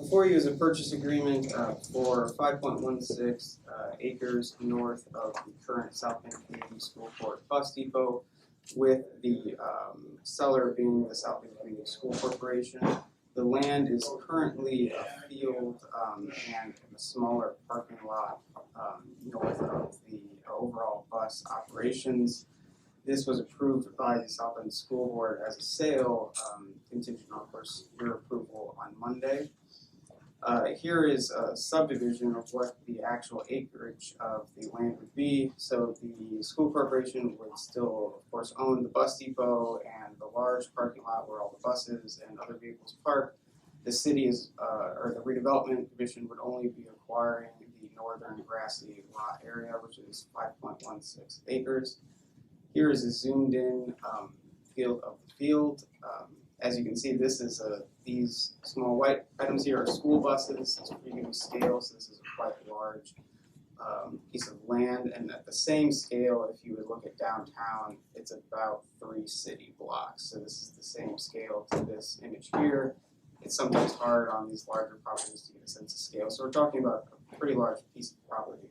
Before you is a purchase agreement for 5.16 acres north of the current South Bend Community School Court bus depot, with the seller being the South Bend Community School Corporation. The land is currently a field and a smaller parking lot north of the overall bus operations. This was approved by the South Bend School Board as a sale, contingent on, of course, your approval on Monday. Here is a subdivision of what the actual acreage of the land would be. So the school corporation would still, of course, own the bus depot and the large parking lot where all the buses and other vehicles park. The city is, or the Redevelopment Commission would only be acquiring the northern grassy lot area, which is 5.16 acres. Here is a zoomed in field of the field. As you can see, this is these small white items here are school buses. It's premium scale, so this is a quite large piece of land. And at the same scale, if you would look at downtown, it's about 3 city blocks. So this is the same scale to this image here. It's sometimes hard on these larger properties to get a sense of scale. So we're talking about a pretty large piece of property.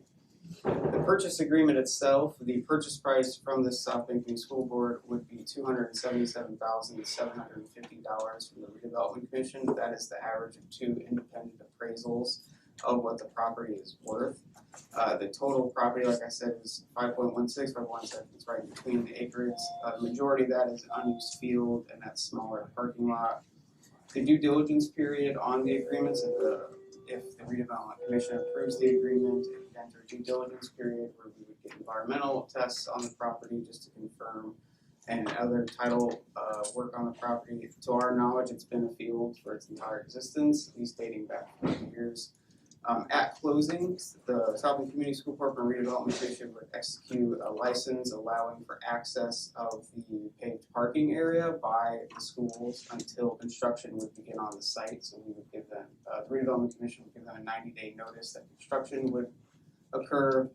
The purchase agreement itself, the purchase price from the South Bend Community School Board would be $277,750 from the Redevelopment Commission. That is the average of 2 independent appraisals of what the property is worth. The total property, like I said, is 5.16, 5.17. It's right in between the acreage. The majority of that is an unused field and that smaller parking lot. The due diligence period on the agreements, if the Redevelopment Commission approves the agreement, it would enter a due diligence period where we would get environmental tests on the property just to confirm, and other title work on the property. To our knowledge, it's been a field for its entire existence, at least dating back 50 years. At closing, the South Bend Community School Corp and Redevelopment Commission would execute a license allowing for access of the paved parking area by the schools until construction would begin on the site. So we would give them, the Redevelopment Commission would give them a 90-day notice that construction would occur,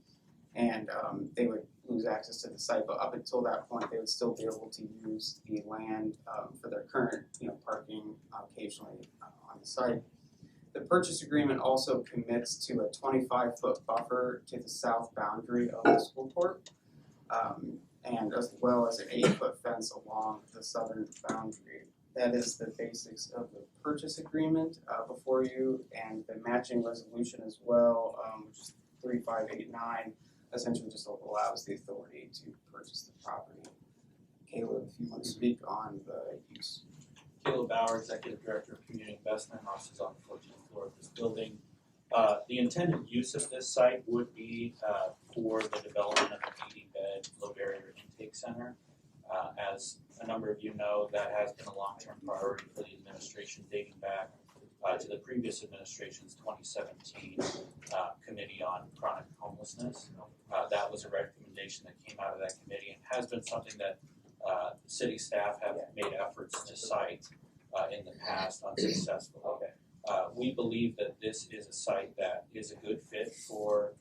and they would lose access to the site. But up until that point, they would still be able to use the land for their current, parking occasionally on the site. The purchase agreement also commits to a 25-foot buffer to the south boundary of the school court, and as well as an 8-foot fence along the southern boundary. That is the basics of the purchase agreement before you, and the matching resolution as well, which is 3589, essentially just allows the authority to purchase the property. Caleb, if you want to speak on the use. Caleb Bauer, Executive Director of Community Investment, offices on the 14th floor of this building. The intended use of this site would be for the development of an 80-bed low-barrier intake center. As a number of you know, that has been a long-term priority for the administration dating back to the previous administration's 2017 Committee on Chronic Homelessness. That was a recommendation that came out of that committee and has been something that city staff have made efforts to cite in the past unsuccessfully. We believe that this is a site that is a good fit for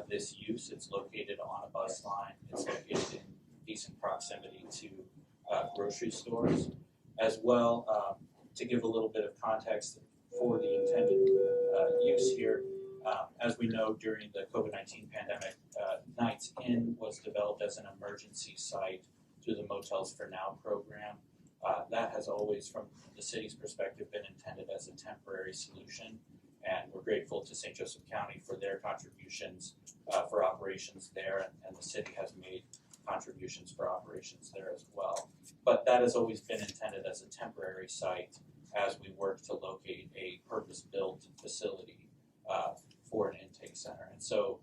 this use. It's located on a bus line. It's located in decent proximity to grocery stores. As well, to give a little bit of context for the intended use here, as we know, during the COVID-19 pandemic, Knights Inn was developed as an emergency site through the Motels for Now program. That has always, from the city's perspective, been intended as a temporary solution, and we're grateful to St. Joseph County for their contributions for operations there, and the city has made contributions for operations there as well. But that has always been intended as a temporary site as we work to locate a purpose-built facility for an intake center. And so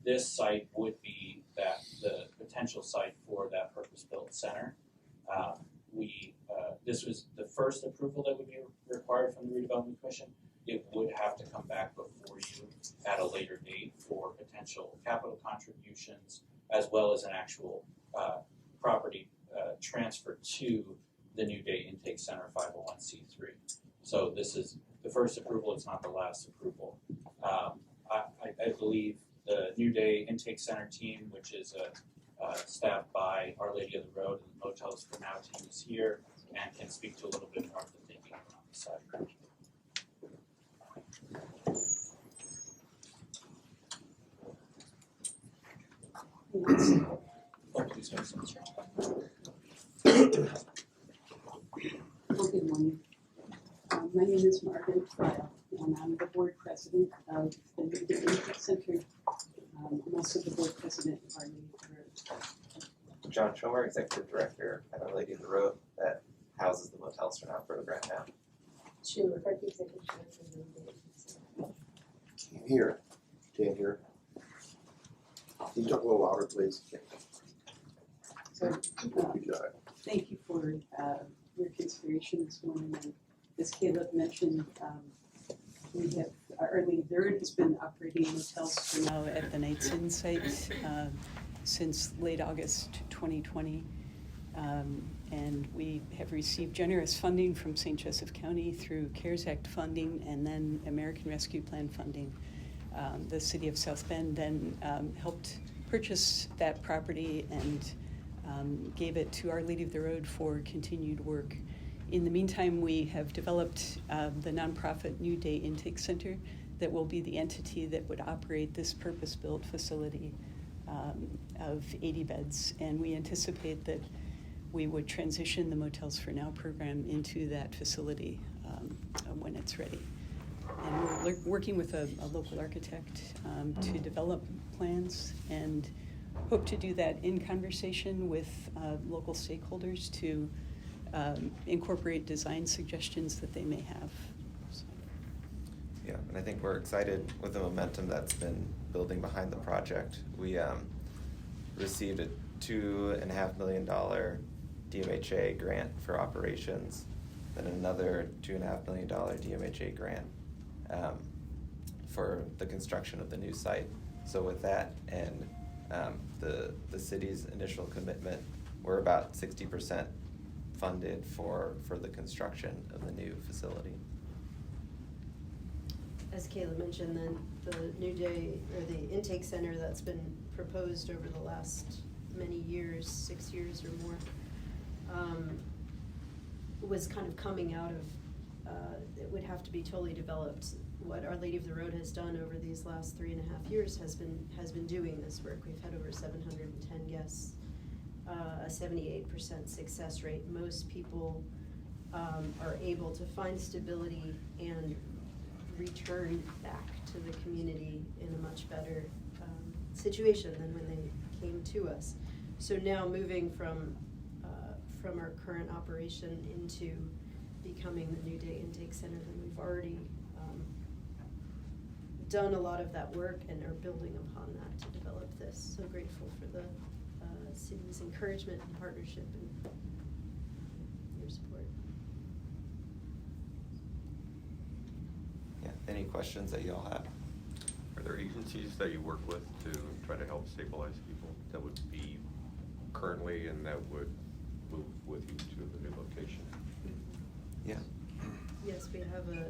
this site would be the potential site for that purpose-built center. This was the first approval that would be required from the Redevelopment Commission. It would have to come back before you at a later date for potential capital contributions, as well as an actual property transfer to the New Day Intake Center 501c3. So this is the first approval, it's not the last approval. I believe the New Day Intake Center team, which is staffed by Our Lady of the Road and the Motels for Now team, is here and can speak to a little bit more of the thinking on the side. comments. Oh, please, Vice Chair. Well, good morning. My name is Margaret Fryle, and I'm the board president of the New Day Intake Center. I'm also the board president of Our Lady of the Road. John Schomer, Executive Director at Our Lady of the Road that houses the Motels for Now program now. Sheila McCarthy, Executive Director of the New Day Intake Center. Can't hear. Can you talk a little louder, please? So, You got it. thank you for your consideration this morning. And as Caleb mentioned, we have, Our Lady of the Road has been operating motels for now at the Knights Inn site since late August 2020. And we have received generous funding from St. Joseph County through CARES Act funding and then American Rescue Plan funding. The city of South Bend then helped purchase that property and gave it to Our Lady of the Road for continued work. In the meantime, we have developed the nonprofit New Day Intake Center that will be the entity that would operate this purpose-built facility of 80 beds. And we anticipate that we would transition the Motels for Now program into that facility when it's ready. And we're working with a local architect to develop plans and hope to do that in conversation with local stakeholders to incorporate design suggestions that they may have. So. Yeah, and I think we're excited with the momentum that's been building behind the project. We received a $2.5 million DMHA grant for operations, then another $2.5 million DMHA grant for the construction of the new site. So with that and the city's initial commitment, we're about 60% funded for the construction of the new facility. As Kayla mentioned, then the New Day, or the intake center that's been proposed over the last many years, 6 years or more, was kind of coming out of, it would have to be totally developed. What Our Lady of the Road has done over these last 3.5 years has been doing this work. We've had over 710 guests, a 78% success rate. Most people are able to find stability and return back to the community in a much better situation than when they came to us. So now moving from our current operation into becoming the New Day Intake Center, then we've already done a lot of that work and are building upon that to develop this. So grateful for the city's encouragement and partnership and your support. Yeah, any questions that y'all have? Are there agencies that you work with to try to help stabilize people that would be currently and that would move with you to the new location? Yeah. Yes, we have a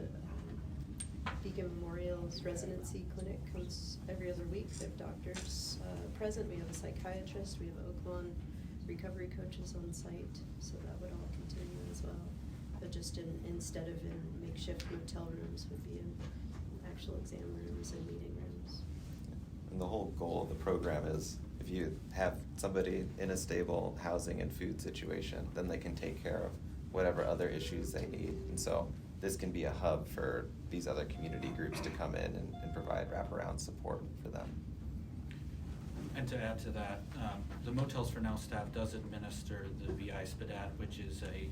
Beacon Memorial's residency clinic comes every other week. They have doctors present. We have a psychiatrist. We have Oaklawn recovery coaches on site. So that would all continue as well. But just instead of in makeshift motel rooms, would be in actual exam rooms and meeting rooms. And the whole goal of the program is if you have somebody in a stable housing and food situation, then they can take care of whatever other issues they need. And so this can be a hub for these other community groups to come in and provide wraparound support for them. And to add to that, the Motels for Now staff does administer the VI SPDAT, which is a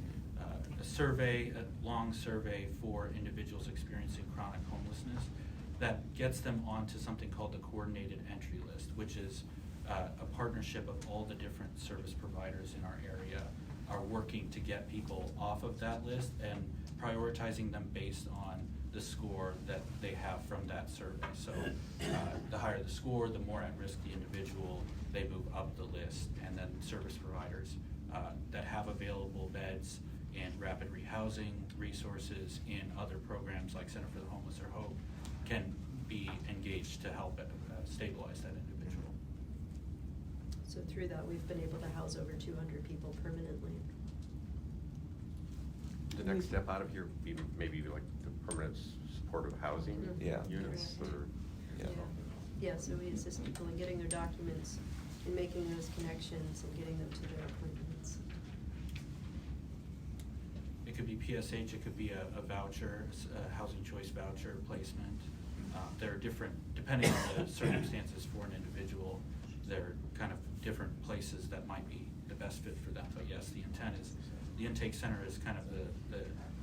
survey, a long survey for individuals experiencing chronic homelessness that gets them onto something called the Coordinated Entry List, which is a partnership of all the different service providers in our area are working to get people off of that list and prioritizing them based on the score that they have from that survey. So the higher the score, the more at risk the individual, they move up the list. And then service providers that have available beds in rapid rehousing resources in other programs like Center for the Homeless or HOPE can be engaged to help stabilize that individual. So through that, we've been able to house over 200 people permanently. The next step out of here would be maybe like the permanent supportive housing Mm-hmm. Yeah. units or Yeah. Yeah, so we assist people in getting their documents in making those connections and getting them to their appointments. It could be PSH, it could be a voucher, a housing choice voucher placement. There are different, depending on the circumstances for an individual, there are kind of different places that might be the best fit for them. But yes, the intent is, the intake center is kind of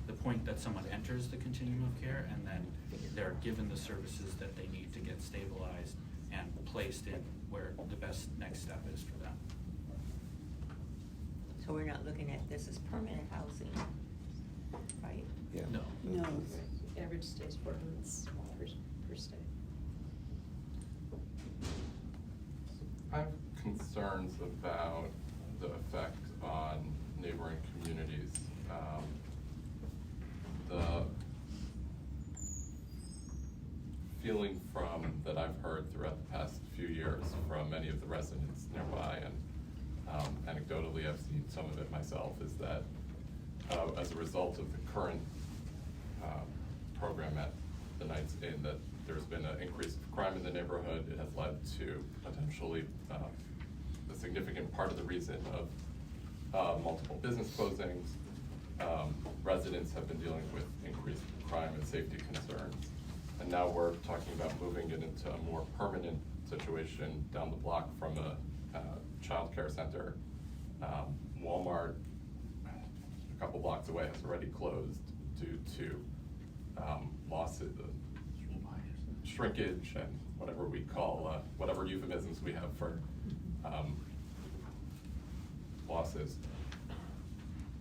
the point that someone enters the continuum of care, and then they're given the services that they need to get stabilized and placed in where the best next step is for them. So we're not looking at this as permanent housing, right? Yeah. No. No, Average stays 4 months per stay. I have concerns about the effect on neighboring communities. The feeling that I've heard throughout the past few years from many of the residents nearby, and anecdotally I've seen some of it myself, is that as a result of the current program at the Knights Inn, that there's been an increase of crime in the neighborhood. It has led to potentially a significant part of the reason of multiple business closings. Residents have been dealing with increased crime and safety concerns. And now we're talking about moving it into a more permanent situation down the block from a child care center. Walmart, a couple blocks away, has already closed due to losses, shrinkage, and whatever we call, whatever euphemisms we have for losses.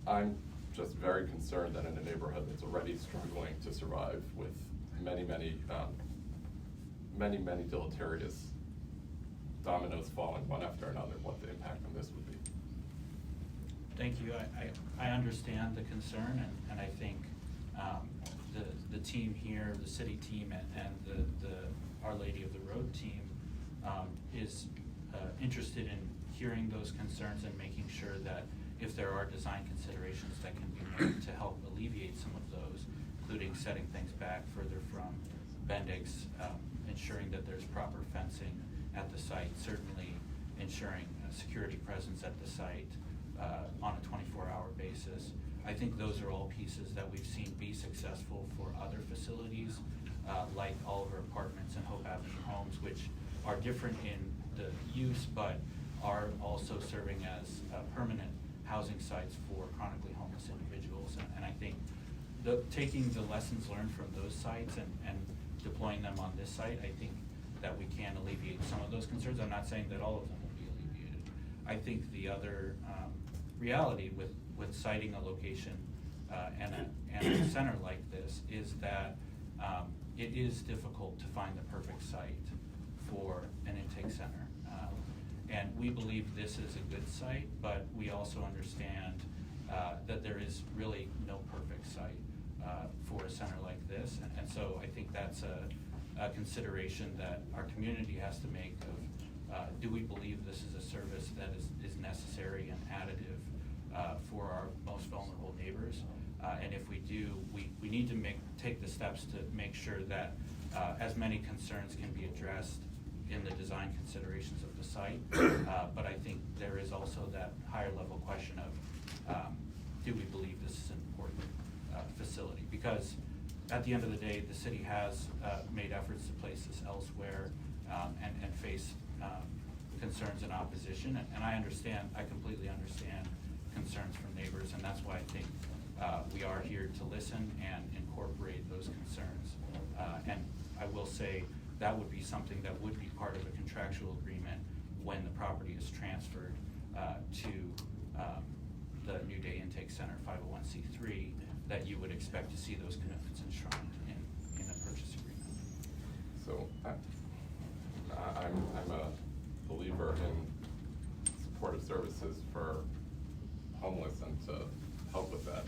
I'm just very concerned that in a neighborhood that's already struggling to survive with many deleterious dominoes falling one after another, what the impact on this would be. Thank you. I understand the concern, and I think the team here, the city team, and the Our Lady of the Road team is interested in hearing those concerns and making sure that if there are design considerations that can be made to help alleviate some of those, including setting things back further from Bendix, ensuring that there's proper fencing at the site, certainly ensuring a security presence at the site on a 24-hour basis. I think those are all pieces that we've seen be successful for other facilities, like Oliver Apartments and Hope Avenue Homes, which are different in the use, but are also serving as permanent housing sites for chronically homeless individuals. And I think taking the lessons learned from those sites and deploying them on this site, I think that we can alleviate some of those concerns. I'm not saying that all of them will be alleviated. I think the other reality with citing a location and a center like this is that it is difficult to find the perfect site for an intake center. And we believe this is a good site, but we also understand that there is really no perfect site for a center like this. And so I think that's a consideration that our community has to make of, do we believe this is a service that is necessary and additive for our most vulnerable neighbors? And if we do, we need to take the steps to make sure that as many concerns can be addressed in the design considerations of the site, but I think there is also that higher level question of, do we believe this is an important facility? Because at the end of the day, the city has made efforts to place this elsewhere and face concerns and opposition, and I completely understand concerns from neighbors, and that's why I think we are here to listen and incorporate those concerns. And I will say, that would be something that would be part of a contractual agreement when the property is transferred to the New Day Intake Center 501c3, that you would expect to see those commitments enshrined in a purchase agreement. So I'm a believer in supportive services for homeless and to help with that.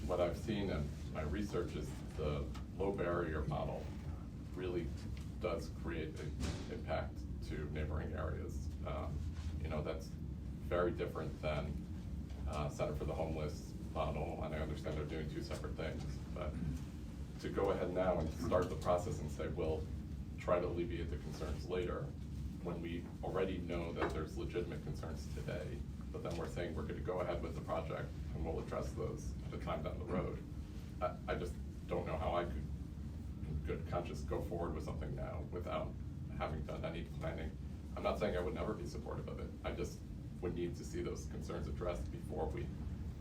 What I've seen in my research is the low barrier model really does create an impact to neighboring areas. That's very different than Center for the Homeless model, and I understand they're doing two separate things, but to go ahead now and start the process and say, we'll try to alleviate the concerns later, when we already know that there's legitimate concerns today, but then we're saying we're gonna go ahead with the project and we'll address those at a time down the road. I just don't know how I could, in good conscience, go forward with something now without having done any planning. I'm not saying I would never be supportive of it, I just would need to see those concerns addressed before we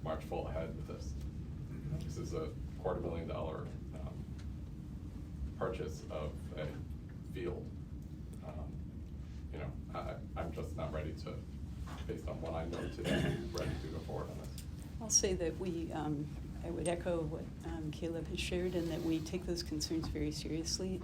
march full ahead with this. This is a $250,000 purchase of a field. I'm just not ready to, based on what I know today, ready to go forward on this. I'll say that I would echo what Caleb has shared, and that we take those concerns very seriously.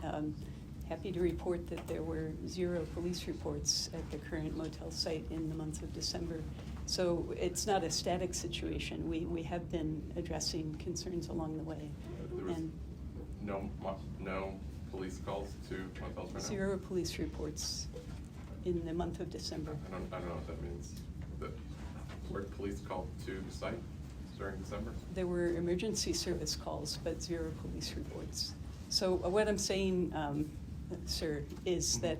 Happy to report that there were 0 police reports at the current motel site in the month of December. So it's not a static situation. We have been addressing concerns along the way. There was And no police calls to motels right now? 0 police reports in the month of December. I don't know what that means. Were police called to the site during December? There were emergency service calls, but 0 police reports. So what I'm saying, sir, is that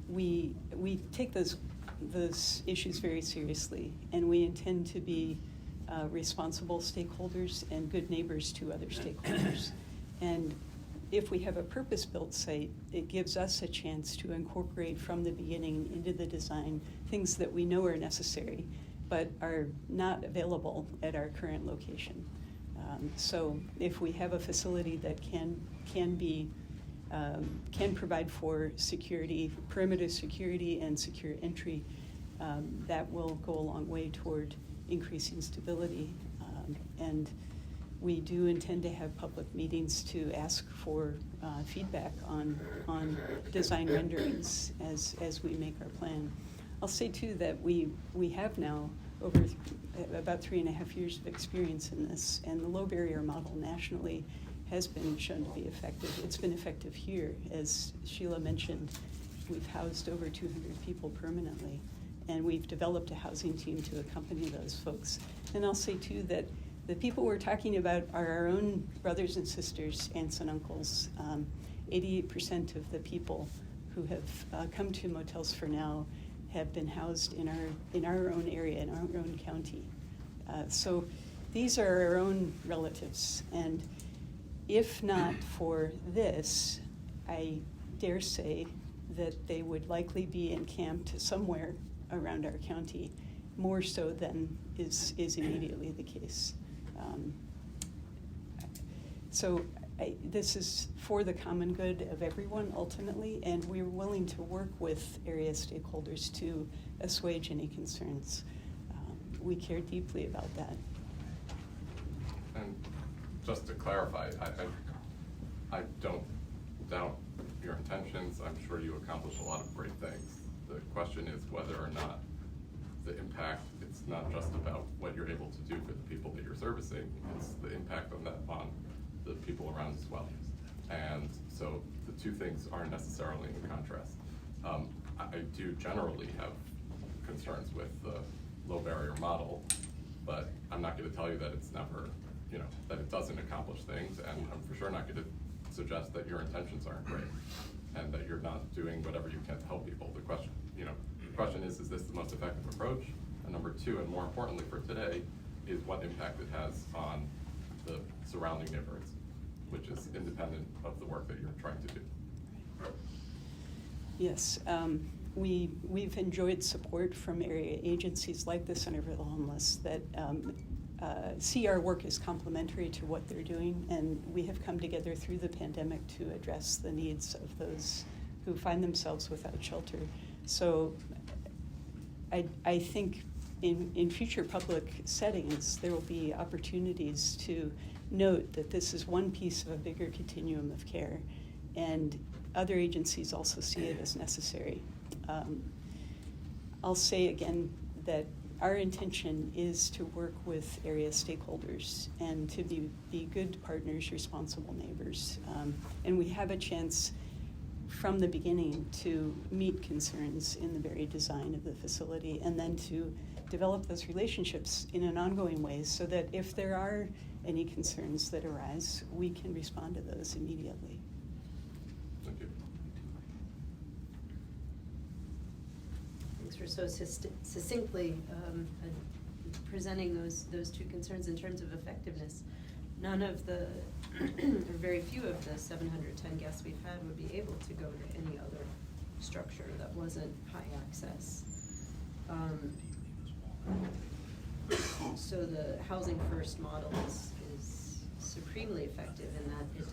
we take those issues very seriously, and we intend to be responsible stakeholders and good neighbors to other stakeholders. And if we have a purpose-built site, it gives us a chance to incorporate from the beginning into the design things that we know are necessary, but are not available at our current location. So if we have a facility that can provide for security, perimeter security and secure entry, that will go a long way toward increasing stability. And we do intend to have public meetings to ask for feedback on design renderings as we make our plan. I'll say too that we have now over about 3.5 years of experience in this, and the low barrier model nationally has been shown to be effective. It's been effective here. As Sheila mentioned, we've housed over 200 people permanently, and we've developed a housing team to accompany those folks. And I'll say too that the people we're talking about are our own brothers and sisters, aunts and uncles. 88% of the people who have come to Motels for Now have been housed in our own area, in our own county. So these are our own relatives, and if not for this, I dare say that they would likely be encamped somewhere around our county, more so than is immediately the case. This is for the common good of everyone ultimately, and we're willing to work with area stakeholders to assuage any concerns. We care deeply about that. And just to clarify, I don't doubt your intentions. I'm sure you accomplish a lot of great things. The question is whether or not the impact, it's not just about what you're able to do for the people that you're servicing, it's the impact on the people around as well. And so the two things aren't necessarily in contrast. I do generally have concerns with the low barrier model, but I'm not gonna tell you that it's never, that it doesn't accomplish things, and I'm for sure not gonna suggest that your intentions aren't great and that you're not doing whatever you can to help people. The question is this the most effective approach? And number two, and more importantly for today, is what impact it has on the surrounding neighborhoods, which is independent of the work that you're trying to do. Yes, we've enjoyed support from area agencies like the Center for the Homeless that see our work as complementary to what they're doing, and we have come together through the pandemic to address the needs of those who find themselves without shelter. So I think in future public settings, there will be opportunities to note that this is one piece of a bigger continuum of care, and other agencies also see it as necessary. I'll say again that our intention is to work with area stakeholders and to be good partners, responsible neighbors. And we have a chance from the beginning to meet concerns in the very design of the facility, and then to develop those relationships in an ongoing way so that if there are any concerns that arise, we can respond to those immediately. Thank you. thanks for so succinctly presenting those two concerns in terms of effectiveness. None of the, or very few of the 710 guests we've had would be able to go to any other structure that wasn't high access. So the housing first model is supremely effective in that it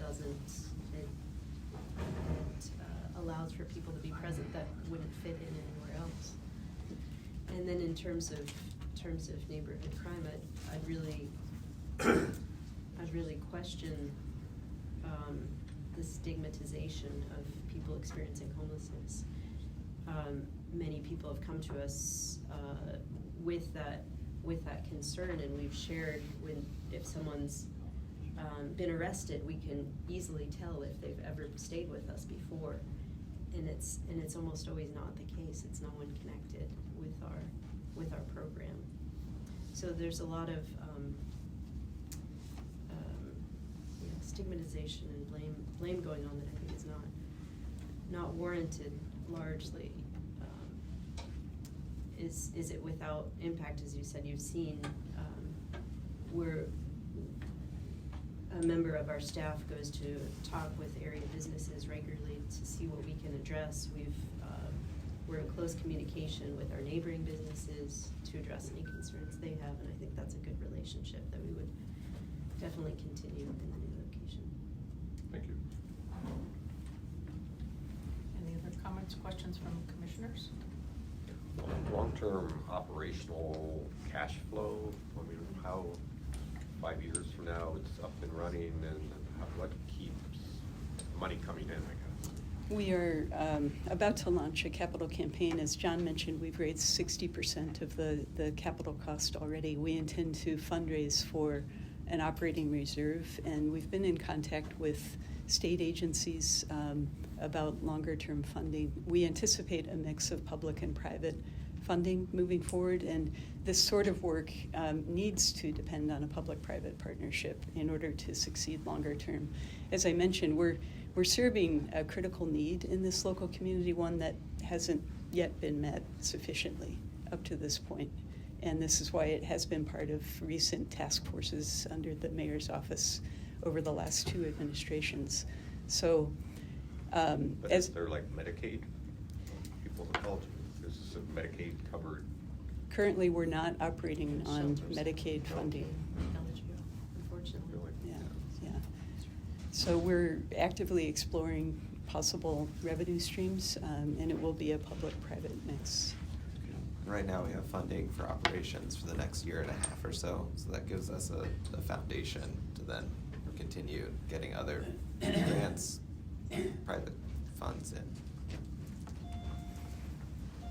allows for people to be present that wouldn't fit in anywhere else. And then in terms of neighborhood crime, I'd really question the stigmatization of people experiencing homelessness. Many people have come to us with that concern, and we've shared if someone's been arrested, we can easily tell if they've ever stayed with us before, and it's almost always not the case. It's no one connected with our program. So there's a lot of stigmatization and blame going on that I think is not warranted largely. Is it without impact? As you said, you've seen where a member of our staff goes to talk with area businesses regularly to see what we can address. We're in close communication with our neighboring businesses to address any concerns they have, and I think that's a good relationship that we would definitely continue in the new location. Thank you. Any other comments, questions from commissioners? Long-term operational cash flow, I mean, how, 5 years from now, it's up and running, and what keeps money coming in, I guess? We are about to launch a capital campaign. As John mentioned, we've raised 60% of the capital cost already. We intend to fundraise for an operating reserve, and we've been in contact with state agencies about longer-term funding. We anticipate a mix of public and private funding moving forward, and this sort of work needs to depend on a public-private partnership in order to succeed longer term. As I mentioned, we're serving a critical need in this local community, one that hasn't yet been met sufficiently up to this point. And this is why it has been part of recent task forces under the mayor's office over the last 2 administrations. So, But is there like Medicaid? People have called you, is Medicaid covered? currently, we're not operating on Shelters. Medicaid funding. Eligible, unfortunately. Really? Yeah. So we're actively exploring possible revenue streams, and it will be a public-private mix. Right now, we have funding for operations for the next year and a half or so that gives us a foundation to then continue getting other grants, private funds in.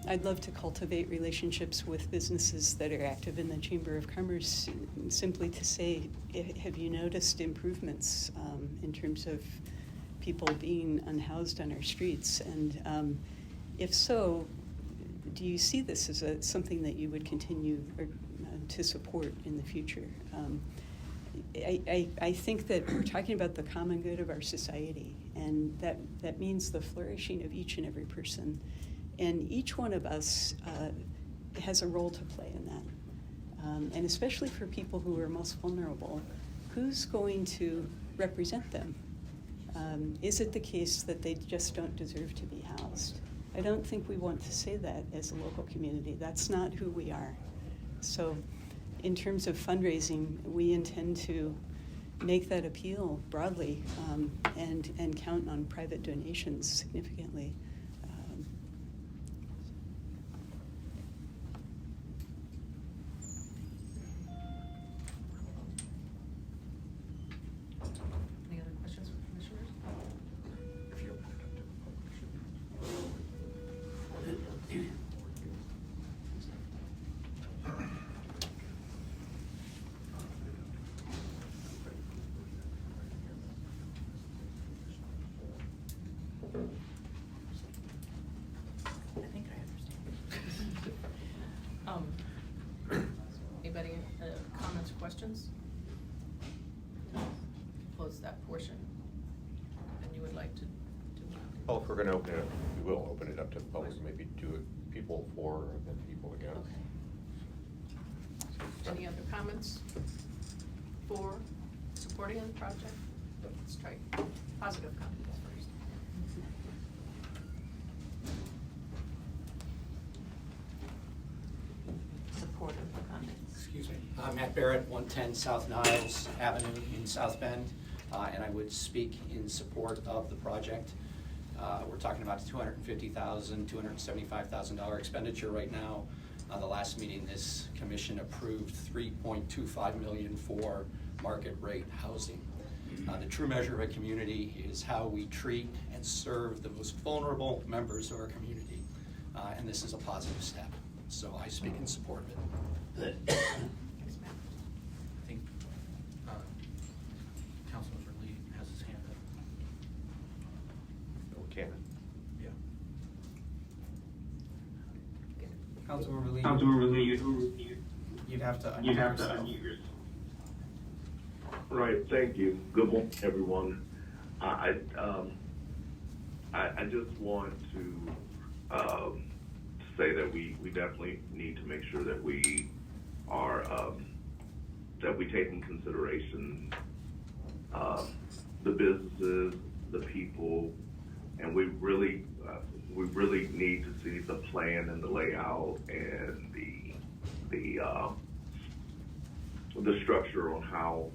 I'd love to cultivate relationships with businesses that are active in the Chamber of Commerce, simply to say, have you noticed improvements in terms of people being unhoused on our streets? And if so, do you see this as something that you would continue to support in the future? I think that we're talking about the common good of our society, and that means the flourishing of each and every person. And each one of us has a role to play in that. And especially for people who are most vulnerable, who's going to represent them? Is it the case that they just don't deserve to be housed? I don't think we want to say that as a local community. That's not who we are. So in terms of fundraising, we intend to make that appeal broadly and count on private donations significantly. Any other questions from commissioners? If you open it up to the public, should I think I understand. Anybody, comments, questions? Close that portion. And you would like to do? Well, if we're gonna open it up, we will open it up to the public, maybe do it people for than people against. Okay. So- Any other comments for supporting the project? Let's try positive comments first. Supportive comments. Excuse me. Matt Barrett, 110 South Niles Avenue in South Bend, and I would speak in support of the project. We're talking about $250,000, $275,000 expenditure right now. The last meeting, this commission approved $3.25 million for market rate housing. The true measure of a community is how we treat and serve the most vulnerable members of our community, and this is a positive step. So I speak in support of it. Thanks, Matt. I think, Councilmember Lee has his hand up. Oh, Cannon. Yeah. Councilmember Lee. Councilmember Lee, You'd have to you unmute have to yourself. unmute yourself. Right, thank you. Good morning, everyone. I just want to say that we definitely need to make sure that we are that we take in consideration the businesses, the people, and we really need to see the plan and the layout and the structure on how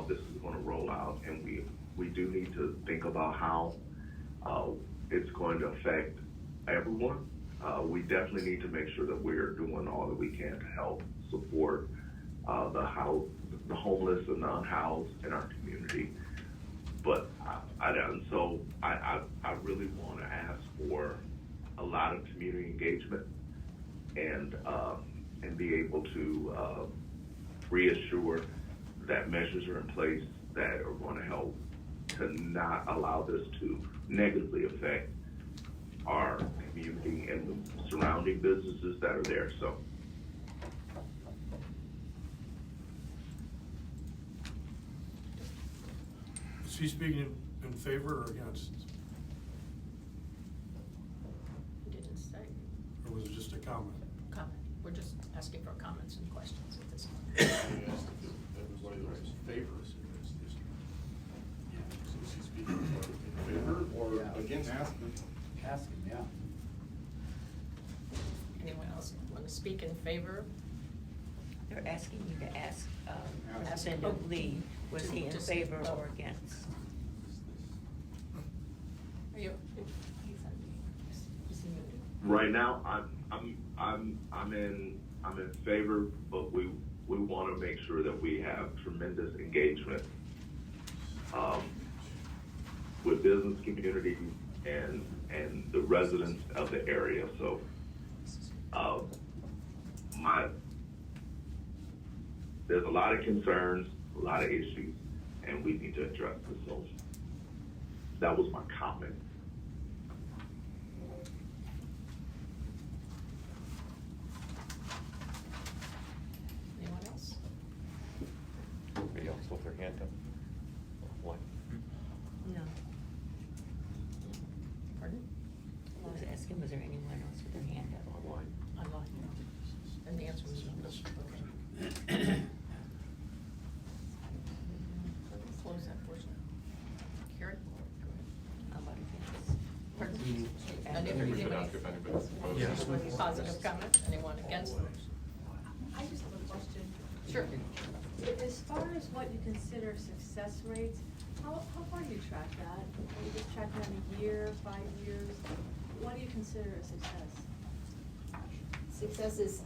this is going to roll out, and we do need to think about how it's going to affect everyone. We definitely need to make sure that we're doing all that we can to help support the homeless and the unhoused in our community. But I really want to ask for a lot of community engagement and be able to reassure that measures are in place that are going to help to not allow this to negatively affect our community and the surrounding businesses that are there. So. Is he speaking in favor or against? He didn't say. Or was it just a comment? Comment. We're just asking for comments and questions at this point. Everybody was in favor. Is he speaking in favor or against? Ask him, yeah. Anyone else want to speak in favor? They're asking you to ask Ask- Representative Lee, was he in Just- favor oh. or against? Are you? Is he muted? Right now, I'm in favor, but we want to make sure that we have tremendous engagement with business community and the residents of the area. So there's a lot of concerns, a lot of issues, and we need to address this. So that was my comment. Anyone else? Anybody else with their hand up? One. No. Pardon? I was asking, was there anyone else with their hand up? Online. Online. And the answer was no. Okay. Close that portion. Karen? How about against? Pardon? I think we should ask if anybody's opposed. Yes. Positive comment? Anyone against? I just have a question. Sure. As far as what you consider success rates, how far do you track that? Do you just track that in a year, 5 years? What do you consider a success? Success is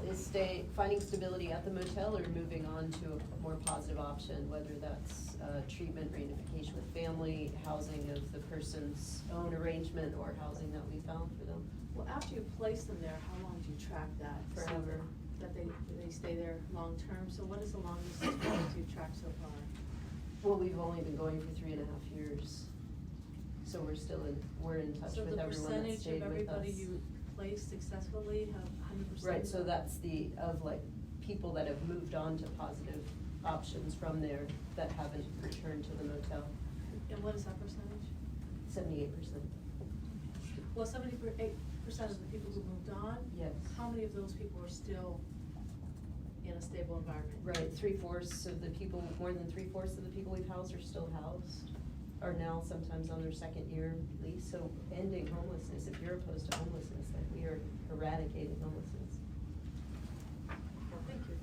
finding stability at the motel or moving on to a more positive option, whether that's treatment, reunification with family, housing of the person's own arrangement, or housing that we found for them. Well, after you place them there, how long do you track that? Forever. That they stay there long-term? So what is the longest that you've tracked so far? Well, we've only been going for 3.5 years, so we're in touch with everyone that stayed with us. So the percentage of everybody you placed successfully have 100%? Right, so that's people that have moved on to positive options from there that haven't returned to the motel. And what is that percentage? 78%. Well, percent of the people who moved on, Yes. how many of those people are still in a stable environment? Right, 3/4 of the people, more than 3/4 of the people we've housed are still housed, are now sometimes on their second year lease. So ending homelessness, if you're opposed to homelessness, like we are eradicating homelessness. Well, thank you.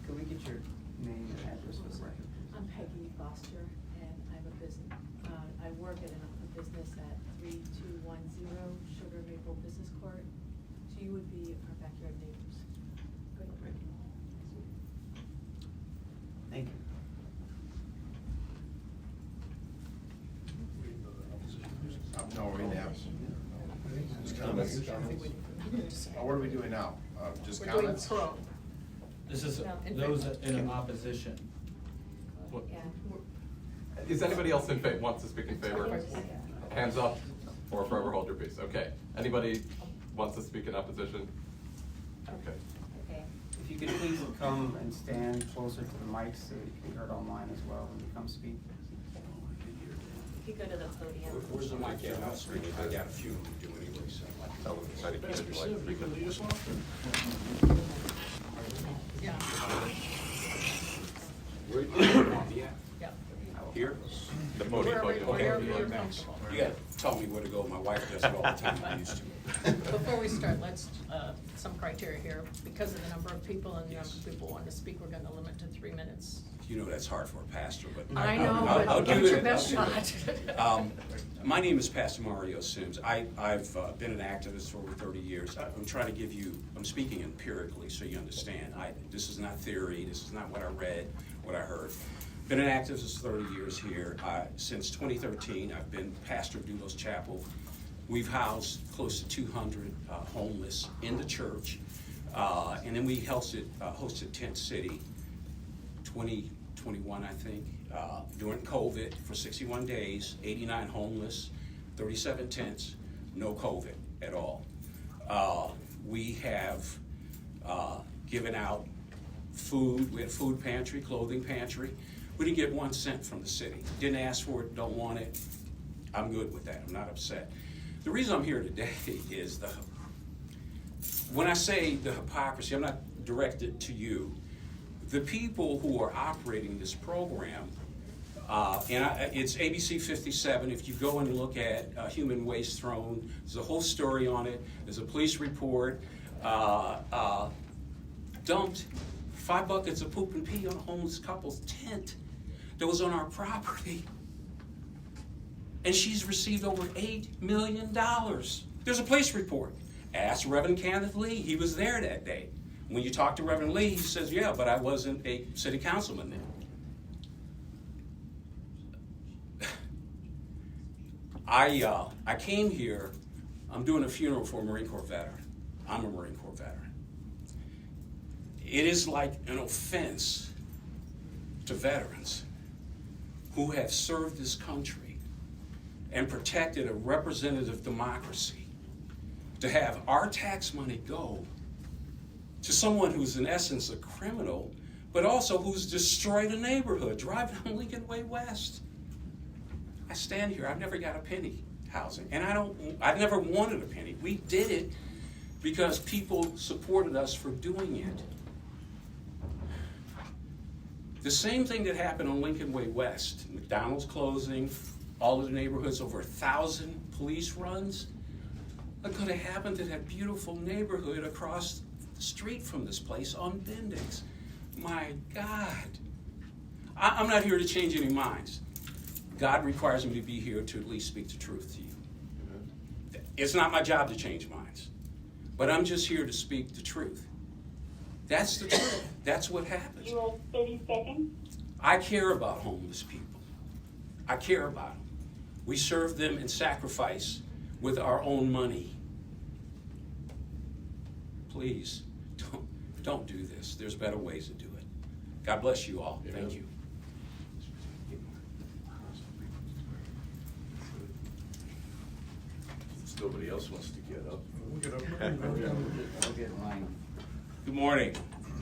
Could we get your name and address for the record? I'm Peggy Foster, and I'm a business, I work at a business at 3210 Sugar Maple Business Court. So you would be our backyard neighbors. Good. Thank you. No, we're in the absence. Just comments. What are we doing now? Just We're doing comments? pro. This is No, in those favor. in opposition. Yeah. Is anybody else in favor, wants to speak in favor? Hands up or forever hold your peace. Okay. Anybody wants to speak in opposition? Okay. If you could please come and stand closer to the mic so you can be heard online as well when you come speak. If you go to the podium. Where's the mic at? I'll screen it. I got a few to do anyway, so. Tell them it's not a kid, like, You can lead us off. Yeah. Where do you want me at? Yeah. Here? The podium. Wherever you're comfortable. You gotta tell me where to go. My wife does it all the time. I used to. Before we start, let's, some criteria here. Because of the number of people and the number of people wanting to speak, we're gonna limit to 3 minutes. You know that's hard for a pastor, but. I know, I'll but do give it your it. best I'll do shot. it. My name is Pastor Mario Sims. I've been an activist for over 30 years. I'm trying to give you, I'm speaking empirically so you understand. This is not theory, this is not what I read, what I heard. Been an activist for 30 years here. Since 2013, I've been pastor of Doulos Chapel. We've housed close to 200 homeless in the church. And then we hosted Tent City 2021, I think, during COVID for 61 days, 89 homeless, 37 tents, no COVID at all. We have given out food. We had a food pantry, clothing pantry. We didn't get 1 cent from the city. Didn't ask for it, don't want it. I'm good with that. I'm not upset. The reason I'm here today is when I say the hypocrisy, I'm not directed to you. The people who are operating this program, it's ABC 57. If you go and look at human waste thrown, there's a whole story on it. There's a police report. Dumped 5 buckets of poop and pee on a homeless couple's tent that was on our property. And she's received over $8 million. There's a police report. Ask Reverend Kenneth Lee. He was there that day. When you talk to Reverend Lee, he says, yeah, but I wasn't a city councilman then. I came here, I'm doing a funeral for a Marine Corps veteran. I'm a Marine Corps veteran. It is like an offense to veterans who have served this country and protected a representative democracy to have our tax money go to someone who's in essence a criminal, but also who's destroyed a neighborhood, driving on Lincoln Way West. I stand here, I've never got a penny housing, and I've never wanted a penny. We did it because people supported us for doing it. The same thing that happened on Lincoln Way West, McDonald's closing, all of the neighborhoods, over 1,000 police runs, that could have happened to that beautiful neighborhood across the street from this place on Bendix. My God. I'm not here to change any minds. God requires me to be here to at least speak the truth to you. It's not my job to change minds, but I'm just here to speak the truth. That's the truth. That's what happens. You have 30 seconds. I care about homeless people. I care about them. We serve them and sacrifice with our own money. Please, don't do this. There's better ways to do it. God bless you all. Thank you. Nobody else wants to get up. We'll get up. I'll get in line. Good morning.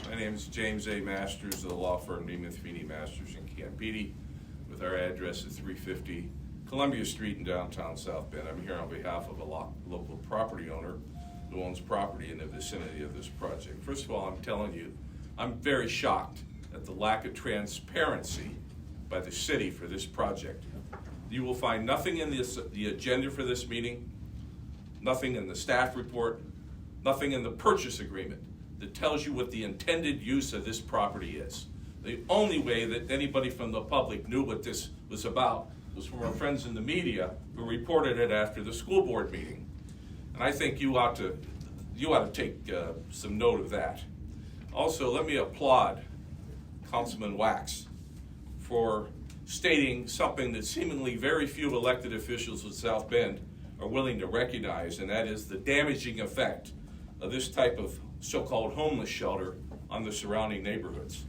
My name is James A. Masters of the law firm Nemeth Feeney Masters in Campedi, with our address at 350 Columbia Street in downtown South Bend. I'm here on behalf of a local property owner who owns property in the vicinity of this project. First of all, I'm telling you, I'm very shocked at the lack of transparency by the city for this project. You will find nothing in the agenda for this meeting, nothing in the staff report, nothing in the purchase agreement that tells you what the intended use of this property is. The only way that anybody from the public knew what this was about was from our friends in the media who reported it after the school board meeting. And I think you ought to take some note of that. Also, let me applaud Councilman Wax for stating something that seemingly very few elected officials in South Bend are willing to recognize, and that is the damaging effect of this type of so-called homeless shelter on the surrounding neighborhoods.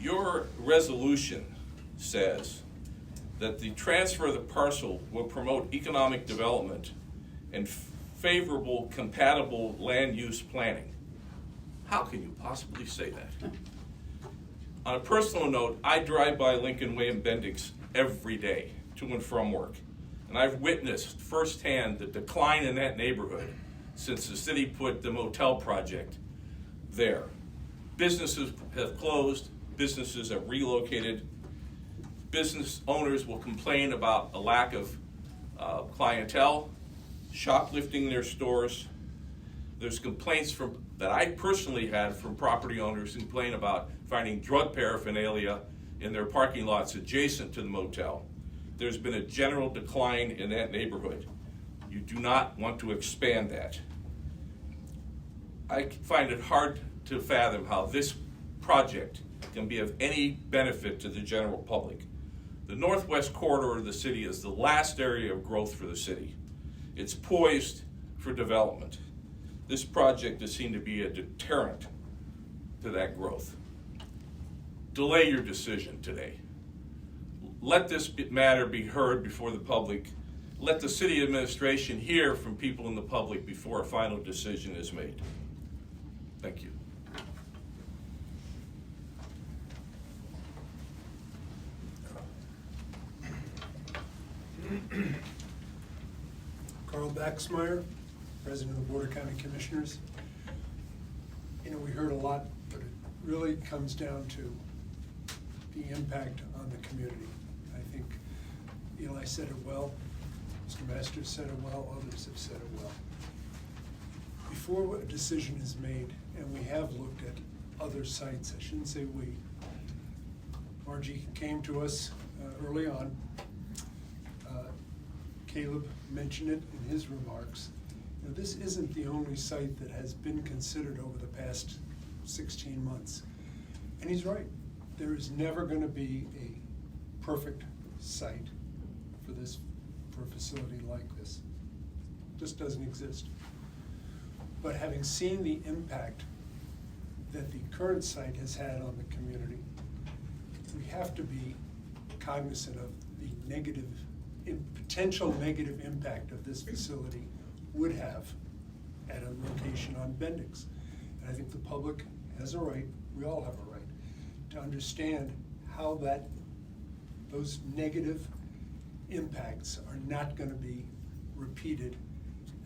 Your resolution says that the transfer of the parcel will promote economic development and favorable, compatible land use planning. How can you possibly say that? On a personal note, I drive by Lincoln Way in Bendix every day to and from work, and I've witnessed firsthand the decline in that neighborhood since the city put the motel project there. Businesses have closed, businesses have relocated, business owners will complain about a lack of clientele, shoplifting their stores. There's complaints that I personally had from property owners who complain about finding drug paraphernalia in their parking lots adjacent to the motel. There's been a general decline in that neighborhood. You do not want to expand that. I find it hard to fathom how this project can be of any benefit to the general public. The northwest corridor of the city is the last area of growth for the city. It's poised for development. This project is seen to be a deterrent to that growth. Delay your decision today. Let this matter be heard before the public. Let the city administration hear from people in the public before a final decision is made. Thank you. Carl Baxmeyer, President of the Board of County Commissioners. You know, we heard a lot, but it really comes down to the impact on the community. I think Eli said it well, Mr. Masters said it well, others have said it well. Before a decision is made, and we have looked at other sites, I shouldn't say we, Margie came to us early on. Caleb mentioned it in his remarks. You know, this isn't the only site that has been considered over the past 16 months. And he's right. There is never going to be a perfect site for a facility like this. It just doesn't exist. But having seen the impact that the current site has had on the community, we have to be cognizant of the potential negative impact of this facility would have at a location on Bendix. And I think the public has a right, we all have a right, to understand how those negative impacts are not going to be repeated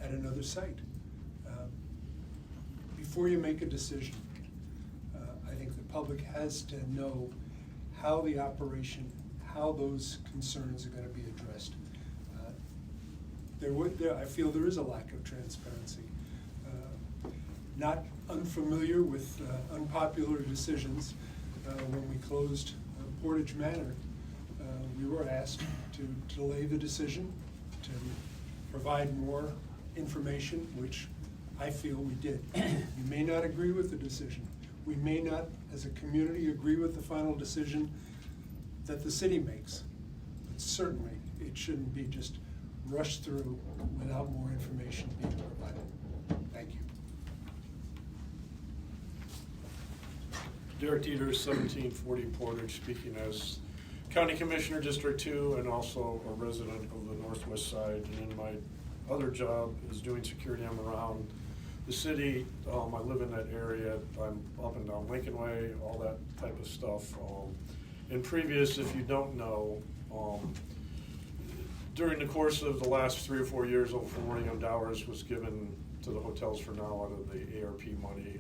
at another site. Before you make a decision, I think the public has to know how the operation, how those concerns are going to be addressed. I feel there is a lack of transparency. Not unfamiliar with unpopular decisions. When we closed Portage Manor, we were asked to delay the decision, to provide more information, which I feel we did. You may not agree with the decision. We may not, as a community, agree with the final decision that the city makes. But certainly, it shouldn't be just rushed through without more information being provided. Thank you. Derek Dieter, 1740 Portage, speaking as County Commissioner, District 2, and also a resident of the Northwest Side. And in my other job is doing security. I'm around the city, I live in that area, I'm up and down Lincoln Way, all that type of stuff. In previous, if you don't know, during the course of the last 3 or 4 years, over $4 million was given to the hotels for now out of the ARP money.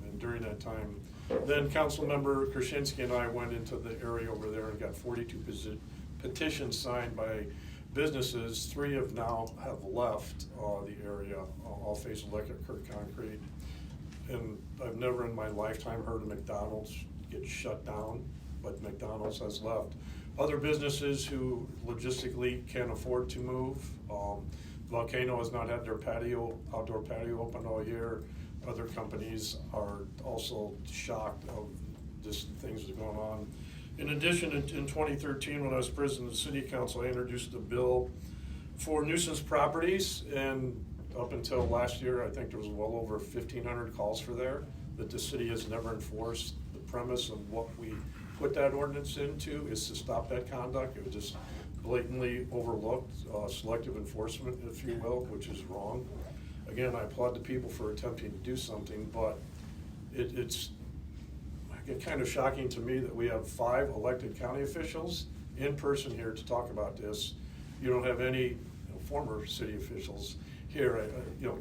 And during that time, then Councilmember Krasinski and I went into the area over there and got 42 petitions signed by businesses. 3 have now have left the area, All Face Electric, Kirk Concrete. And I've never in my lifetime heard of McDonald's get shut down, but McDonald's has left. Other businesses who logistically can't afford to move. Volcano has not had their outdoor patio open all year. Other companies are also shocked of just things that are going on. In addition, in 2013, when I was president of the city council, I introduced a bill for nuisance properties, and up until last year, I think there was well over 1,500 calls for there that the city has never enforced. The premise of what we put that ordinance into is to stop that conduct. It was just blatantly overlooked, selective enforcement, if you will, which is wrong. Again, I applaud the people for attempting to do something, but it's kind of shocking to me that we have 5 elected county officials in person here to talk about this. You don't have any former city officials here.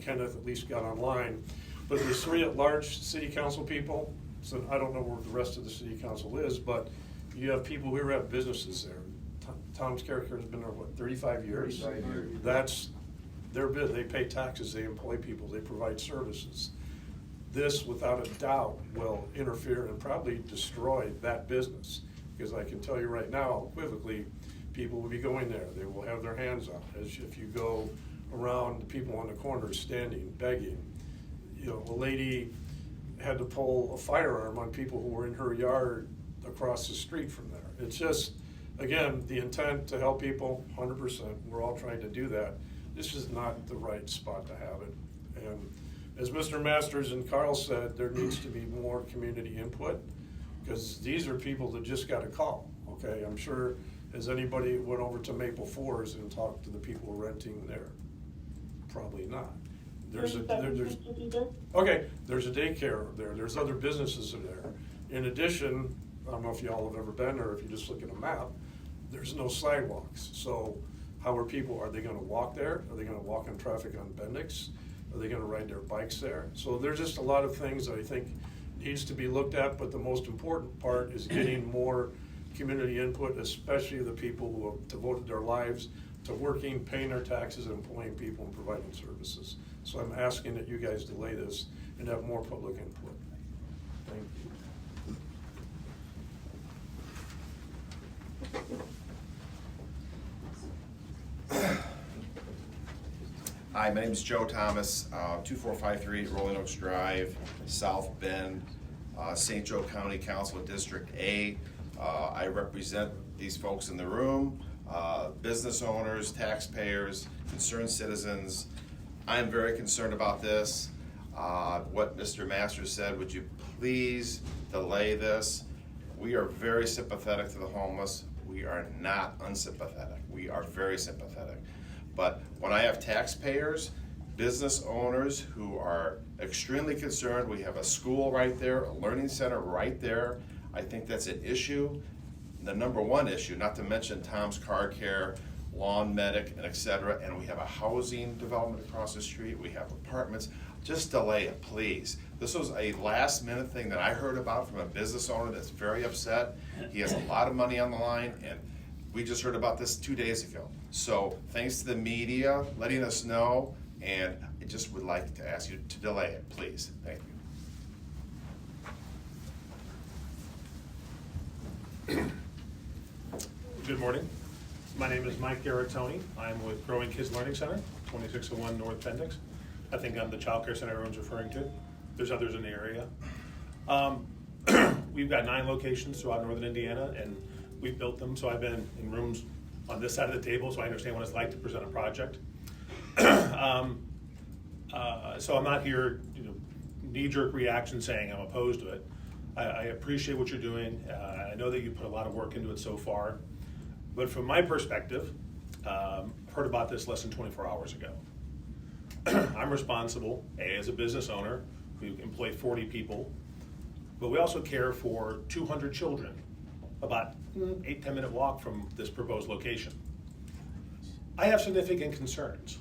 Kenneth at least got online, but there's 3 at-large city council people. So I don't know where the rest of the city council is, but you have people who have businesses there. Tom's Character has been there, 35 years? 35 years. That's their bid. They pay taxes, they employ people, they provide services. This, without a doubt, will interfere and probably destroy that business. Because I can tell you right now, equivocally, people will be going there. They will have their hands out. As if you go around, the people on the corners standing, begging. A lady had to pull a firearm on people who were in her yard across the street from there. It's just, again, the intent to help people, 100%. We're all trying to do that. This is not the right spot to have it. And as Mr. Masters and Carl said, there needs to be more community input, because these are people that just got a call, okay? I'm sure, has anybody went over to Maple Fours and talked to the people renting there? Probably not. There's a daycare there, there's other businesses there. In addition, I don't know if y'all have ever been there, if you just look at a map, there's no sidewalks. So how are they gonna walk there? Are they gonna walk on traffic on Bendix? Are they gonna ride their bikes there? So there's just a lot of things that I think needs to be looked at, but the most important part is getting more community input, especially the people who have devoted their lives to working, paying their taxes, and employing people and providing services. So I'm asking that you guys delay this and have more public input. Thank you. Hi, my name is Joe Thomas, 2453 Rolling Oaks Drive, South Bend, St. Joe County Council District A. I represent these folks in the room, business owners, taxpayers, concerned citizens. I'm very concerned about this. What Mr. Masters said, would you please delay this? We are very sympathetic to the homeless. We are not unsympathetic. We are very sympathetic. But when I have taxpayers, business owners who are extremely concerned, we have a school right there, a learning center right there. I think that's an issue. The number one issue, not to mention Tom's Car Care, Lawn Medic, and et cetera, and we have a housing development across the street, we have apartments. Just delay it, please. This was a last minute thing that I heard about from a business owner that's very upset. He has a lot of money on the line, and we just heard about this 2 days ago. So thanks to the media letting us know, and I just would like to ask you to delay it, please. Thank you. Good morning. My name is Mike Garatoni. I'm with Growing Kids Learning Center, 2601 North Bendix. I think I'm the child care center everyone's referring to. There's others in the area. We've got 9 locations throughout northern Indiana, and we've built them, so I've been in rooms on this side of the table, so I understand what it's like to present a project. So I'm not here, knee-jerk reaction saying I'm opposed to it. I appreciate what you're doing. I know that you put a lot of work into it so far. But from my perspective, heard about this less than 24 hours ago. I'm responsible, as a business owner, we employ 40 people, but we also care for 200 children, about 8-10 minute walk from this proposed location. I have significant concerns.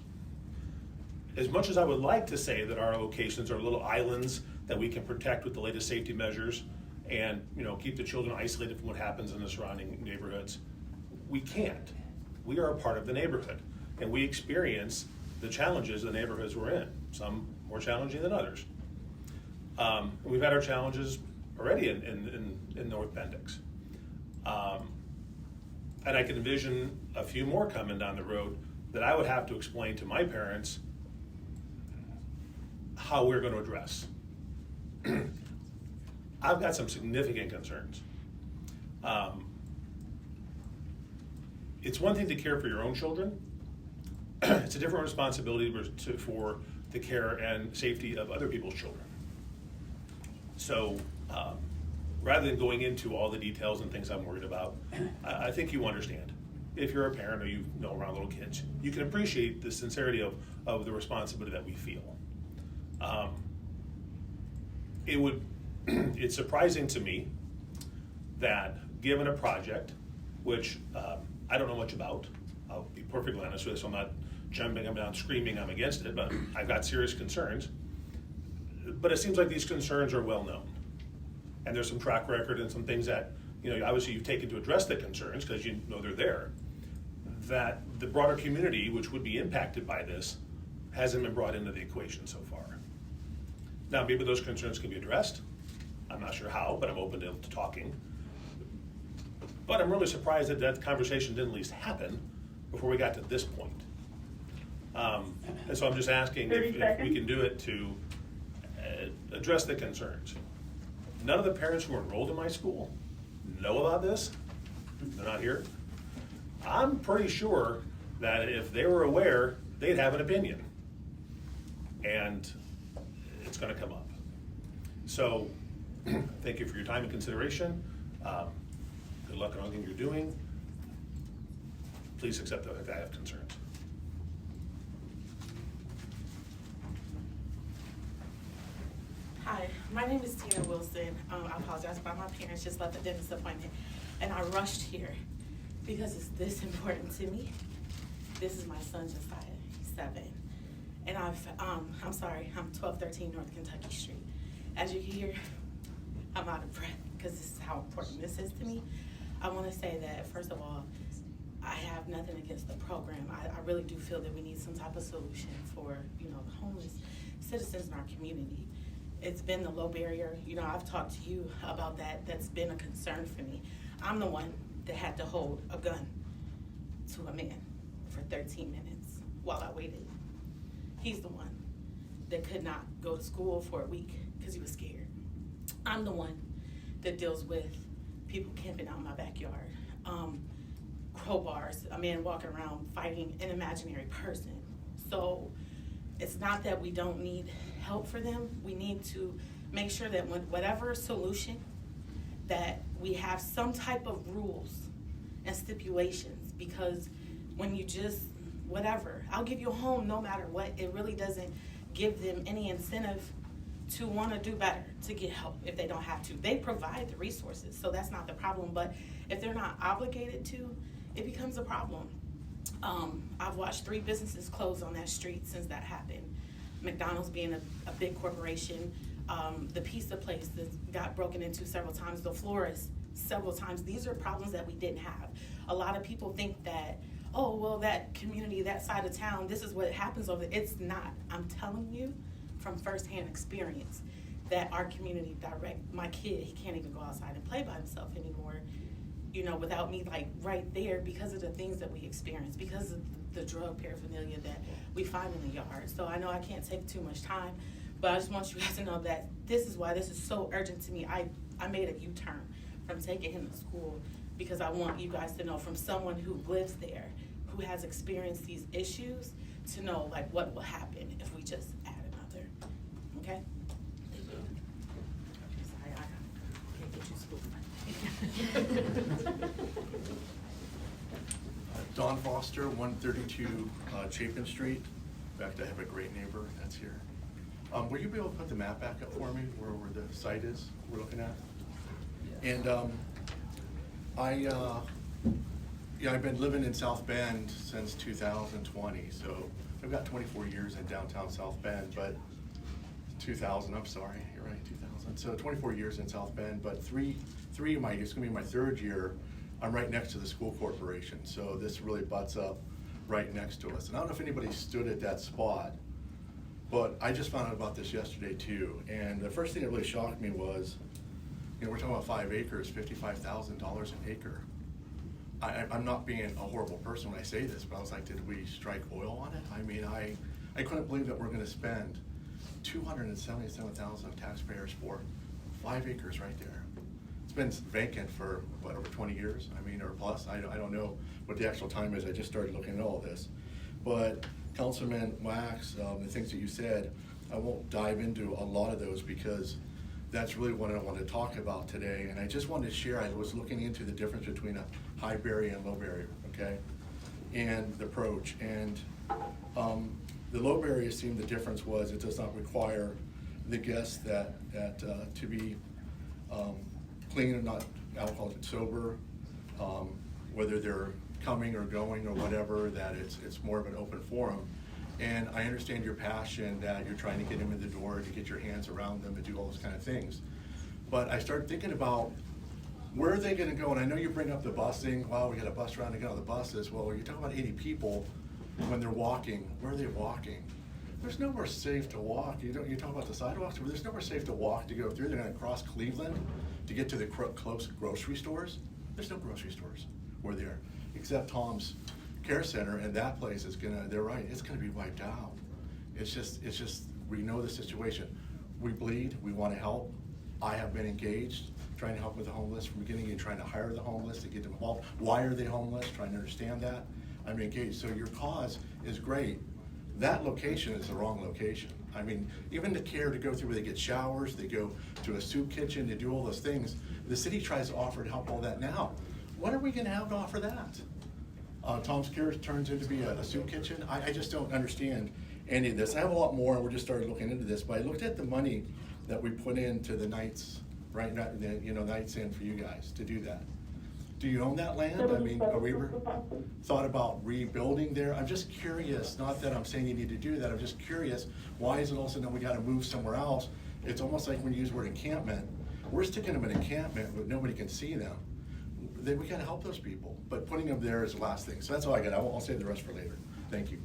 As much as I would like to say that our locations are little islands that we can protect with the latest safety measures and keep the children isolated from what happens in the surrounding neighborhoods, we can't. We are a part of the neighborhood, and we experience the challenges of the neighborhoods we're in, some more challenging than others. We've had our challenges already in North Bendix. And I can envision a few more coming down the road that I would have to explain to my parents how we're going to address. I've got some significant concerns. It's one thing to care for your own children. It's a different responsibility for the care and safety of other people's children. So rather than going into all the details and things I'm worried about, I think you understand. If you're a parent or you know around little kids, you can appreciate the sincerity of the responsibility that we feel. It's surprising to me that given a project, which I don't know much about, I'll be perfectly honest with this, I'm not jumping up and down screaming I'm against it, but I've got serious concerns. But it seems like these concerns are well known. And there's some track record and some things that, obviously you've taken to address the concerns because you know they're there, that the broader community, which would be impacted by this, hasn't been brought into the equation so far. Now, maybe those concerns can be addressed. I'm not sure how, but I'm open to talking. But I'm really surprised that conversation didn't at least happen before we got to this point. And so I'm just asking if we can do it to address the concerns. None of the parents who are enrolled in my school know about this. They're not here. I'm pretty sure that if they were aware, they'd have an opinion. And it's going to come up. So thank you for your time and consideration. Good luck on everything you're doing. Please accept that I have concerns. Hi, my name is Tina Wilson. I apologize, but my parents just left a dentist appointment, and I rushed here because it's this important to me. This is my son Josiah, he's 7, and I'm 1213 North Kentucky Street. As you can hear, I'm out of breath because this is how important this is to me. I want to say that first of all, I have nothing against the program. I really do feel that we need some type of solution for the homeless citizens in our community. It's been the low barrier. I've talked to you about that. That's been a concern for me. I'm the one that had to hold a gun to a man for 13 minutes while I waited. He's the one that could not go to school for a week because he was scared. I'm the one that deals with people camping out in my backyard, crowbars, a man walking around fighting an imaginary person. So it's not that we don't need help for them. We need to make sure that whatever solution, that we have some type of rules and stipulations, because when you just, whatever, I'll give you a home no matter what, it really doesn't give them any incentive to want to do better, to get help if they don't have to. They provide the resources, so that's not the problem, but if they're not obligated to, it becomes a problem. I've watched 3 businesses close on that street since that happened. McDonald's being a big corporation, the pizza place that got broken into several times, the florist several times. These are problems that we didn't have. A lot of people think that, oh, well, that community, that side of town, this is what happens over there. It's not. I'm telling you from firsthand experience that our community my kid, he can't even go outside and play by himself anymore, without me right there, because of the things that we experience, because of the drug paraphernalia that we find in the yard. So I know I can't take too much time, but I just want you guys to know that this is why this is so urgent to me. I made a U-turn from taking him to school because I want you guys to know, from someone who lives there, who has experienced these issues, to know what will happen if we just add another. Okay? Sorry, I can't get you school. Don Foster, 132 Chapin Street. fact, I have a great neighbor that's here. Will you be able to put the map back up for me, where the site is we're looking at? And I've been living in South Bend since 2020, so I've got 24 years in downtown South Bend, but 2000, I'm sorry, you're right, 2000. So 24 years in South Bend, but it's gonna be my third year, I'm right next to the school corporation, so this really butts up right next to us. And I don't know if anybody stood at that spot, but I just found out about this yesterday too. And the first thing that really shocked me was, we're talking about 5 acres, $55,000 an acre. I'm not being a horrible person when I say this, but I was like, did we strike oil on it? I mean, I couldn't believe that we're gonna spend $277,000 of taxpayers for 5 acres right there. It's been vacant for, what, over 20 years? I mean, or plus, I don't know what the actual time is, I just started looking at all this. But Councilman Wax, the things that you said, I won't dive into a lot of those because that's really what I want to talk about today. And I just wanted to share, I was looking into the difference between a high barrier and low barrier, okay? And the approach. And the low barrier seemed the difference was it does not require the guests to be clean or not alcoholic sober, whether they're coming or going or whatever, that it's more of an open forum. And I understand your passion that you're trying to get them in the door, to get your hands around them, and do all those kind of things. But I started thinking about where are they gonna go? And I know you bring up the busing, wow, we got a bus around to get on the buses. Well, you're talking about 80 people when they're walking, where are they walking? There's nowhere safe to walk. You talk about the sidewalks, but there's nowhere safe to walk to go through. They're gonna cross Cleveland to get to the close grocery stores. There's no grocery stores where they are, except Tom's Care Center, and that place is they're right, it's gonna be wiped out. It's just, we know the situation. We bleed, we wanna help. I have been engaged, trying to help with the homeless from the beginning and trying to hire the homeless to get them involved. Why are they homeless? Trying to understand that. I'm engaged, so your cause is great. That location is the wrong location. I mean, even the care to go through where they get showers, they go to a soup kitchen, they do all those things. The city tries to offer to help all that now. What are we gonna have to offer that? Tom's Care turns into be a soup kitchen. I just don't understand any of this. I have a lot more, and we're just started looking into this, but I looked at the money that we put into the Knights, right, Knights Inn for you guys to do that. Do you own that land? I mean, have we ever thought about rebuilding there? I'm just curious, not that I'm saying you need to do that, I'm just curious, why is it all of a sudden we gotta move somewhere else? It's almost like when you use the word encampment, we're sticking them in encampment, but nobody can see them. We gotta help those people, but putting them there is the last thing. So that's all I got. I'll save the rest for later. Thank you.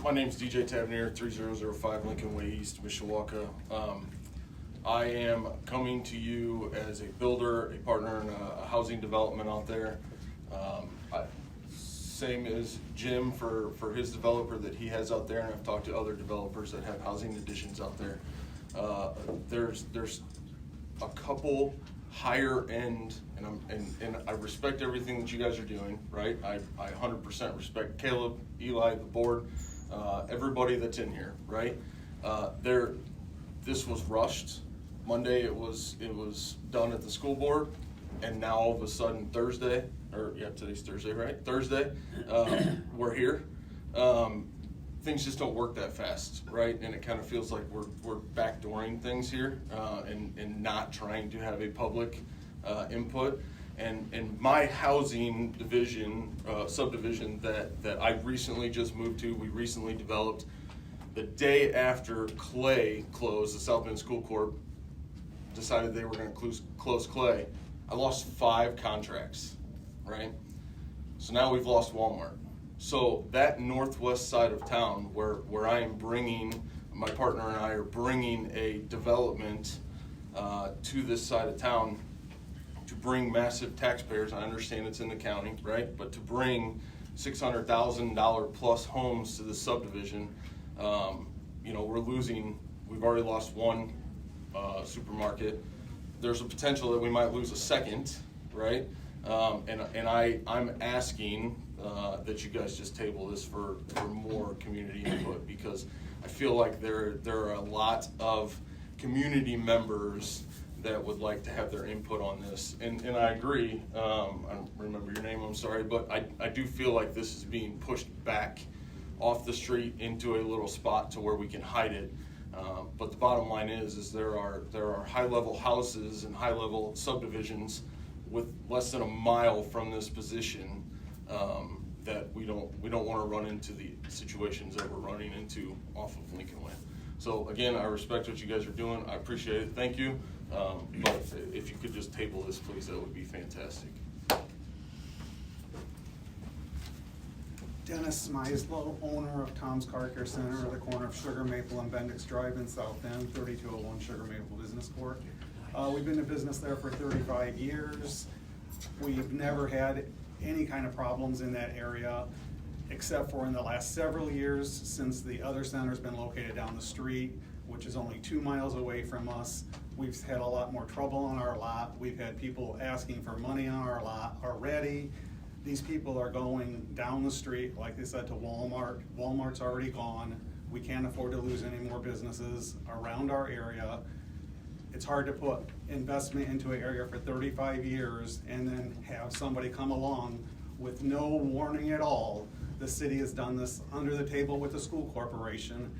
My name's DJ Tavernier, 3005 Lincoln Way East, Mishawaka. I am coming to you as a builder, a partner in a housing development out there. Same as Jim for his developer that he has out there, and I've talked to other developers that have housing additions out there. There's a couple higher end, and I respect everything that you guys are doing, right? I 100% respect Caleb, Eli, the board, everybody that's in here, right? This was rushed. Monday it was done at the school board, and now all of a sudden Thursday, today's Thursday, right? Thursday, we're here. Things just don't work that fast, right? And it kind of feels like we're backdooring things here, and not trying to have a public input. And my housing division, subdivision that I recently just moved to, we recently developed, the day after Clay closed, the South Bend School Corp decided they were gonna close Clay, I lost 5 contracts, right? So now we've lost Walmart. So that northwest side of town where I am bringing, my partner and I are bringing a development to this side of town to bring massive taxpayers. I understand it's in the county, right? But to bring $600,000 plus homes to the subdivision, we've already lost 1 supermarket. There's a potential that we might lose a second, right? I'm asking that you guys just table this for more community input, because I feel like there are a lot of community members that would like to have their input on this. And I agree, I don't remember your name, I'm sorry, but I do feel like this is being pushed back off the street into a little spot to where we can hide it. But the bottom line is there are high-level houses and high-level subdivisions with less than a mile from this position that we don't want to run into the situations that we're running into off of Lincoln Way. So again, I respect what you guys are doing. I appreciate it. Thank you. But if you could just table this, please, that would be fantastic. Dennis Smyslow, owner of Tom's Car Care Center at the corner of Sugar Maple and Bendix Drive in South Bend, 3201 Sugar Maple Business Court. We've been in business there for 35 years. We've never had any kind of problems in that area, except for in the last several years since the other center's been located down the street, which is only 2 miles away from us. We've had a lot more trouble on our lot. We've had people asking for money on our lot already. These people are going down the street, like they said, to Walmart. Walmart's already gone. We can't afford to lose any more businesses around our area. It's hard to put investment into an area for 35 years and then have somebody come along with no warning at all. The city has done this under the table with the school corporation.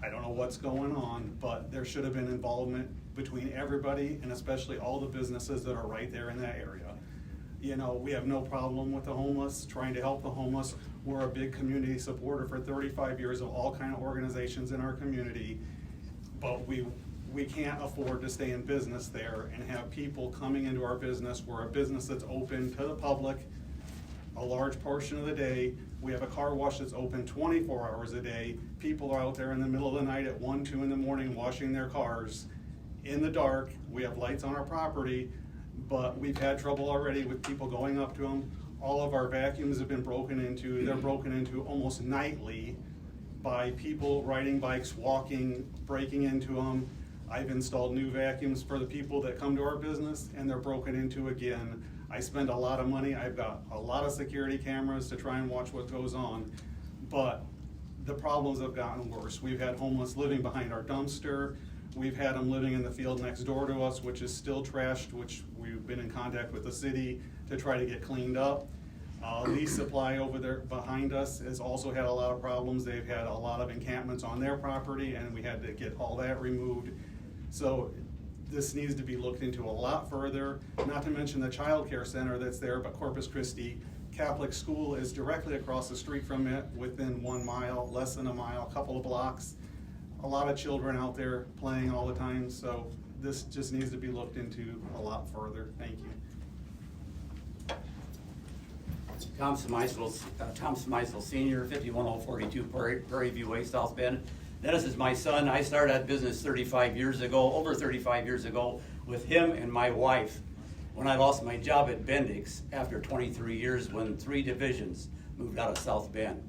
I don't know what's going on, but there should have been involvement between everybody and especially all the businesses that are right there in that area. You know, we have no problem with the homeless, trying to help the homeless. We're a big community supporter for 35 years of all kind of organizations in our community, but we can't afford to stay in business there and have people coming into our business. We're a business that's open to the public a large portion of the day. We have a car wash that's open 24 hours a day. People are out there in the middle of the night at 1, 2 in the morning washing their cars in the dark. We have lights on our property, but we've had trouble already with people going up to them. All of our vacuums have been broken into. They're broken into almost nightly by people riding bikes, walking, breaking into them. I've installed new vacuums for the people that come to our business, and they're broken into again. I spend a lot of money. I've got a lot of security cameras to try and watch what goes on, but the problems have gotten worse. We've had homeless living behind our dumpster. We've had them living in the field next door to us, which is still trashed, which we've been in contact with the city to try to get cleaned up. Lease Supply over there behind us has also had a lot of problems. They've had a lot of encampments on their property, and we had to get all that removed. So this needs to be looked into a lot further, not to mention the child care center that's there, but Corpus Christi Catholic School is directly across the street from it, within 1 mile, less than a mile, a couple of blocks. A lot of children out there playing all the time, so this just needs to be looked into a lot further. Thank you. Tom Smysl Senior, 51042 Prairie View Way, South Bend. Dennis is my son. I started that business 35 years ago, over 35 years ago, with him and my wife when I lost my job at Bendix after 23 years when 3 divisions moved out of South Bend.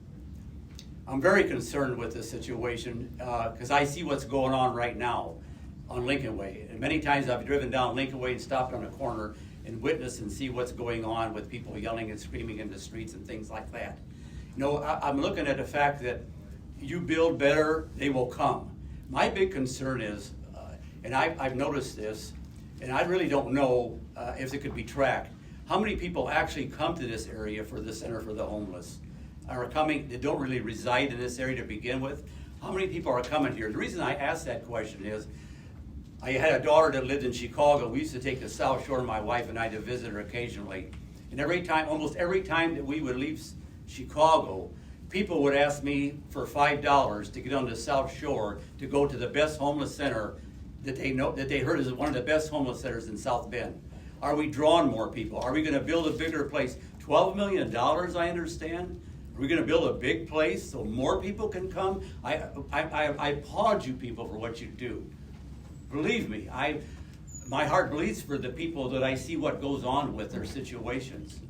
I'm very concerned with this situation because I see what's going on right now on Lincoln Way. And many times I've driven down Lincoln Way and stopped on a corner and witnessed and see what's going on with people yelling and screaming in the streets and things like that. You know, I'm looking at the fact that you build better, they will come. My big concern is, and I've noticed this, and I really don't know if it could be tracked, how many people actually come to this area for the Center for the Homeless? Are coming, they don't really reside in this area to begin with. How many people are coming here? The reason I ask that question is, I had a daughter that lived in Chicago. We used to take the South Shore, my wife and I, to visit her occasionally. And almost every time that we would leave Chicago, people would ask me for $5 to get on the South Shore to go to the best homeless center that they heard is one of the best homeless centers in South Bend. Are we drawing more people? Are we going to build a bigger place? $12 million, I understand. Are we going to build a big place so more people can come? I applaud you people for what you do. Believe me, my heart bleeds for the people that I see what goes on with their situations.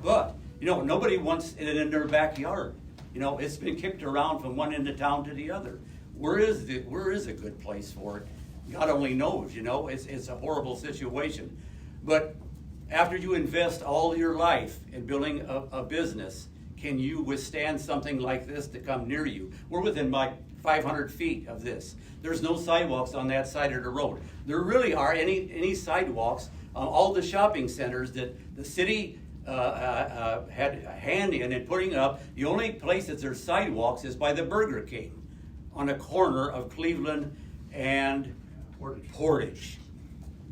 But, you know, nobody wants it in their backyard. You know, it's been kicked around from one end of town to the other. Where is a good place for it? God only knows, you know, it's a horrible situation. But after you invest all your life in building a business, can you withstand something like this to come near you? We're within 500 feet of this. There's no sidewalks on that side of the road. There really are any sidewalks on all the shopping centers that the city had a hand in putting up. The only place that there's sidewalks is by the Burger King on the corner of Cleveland and Portage.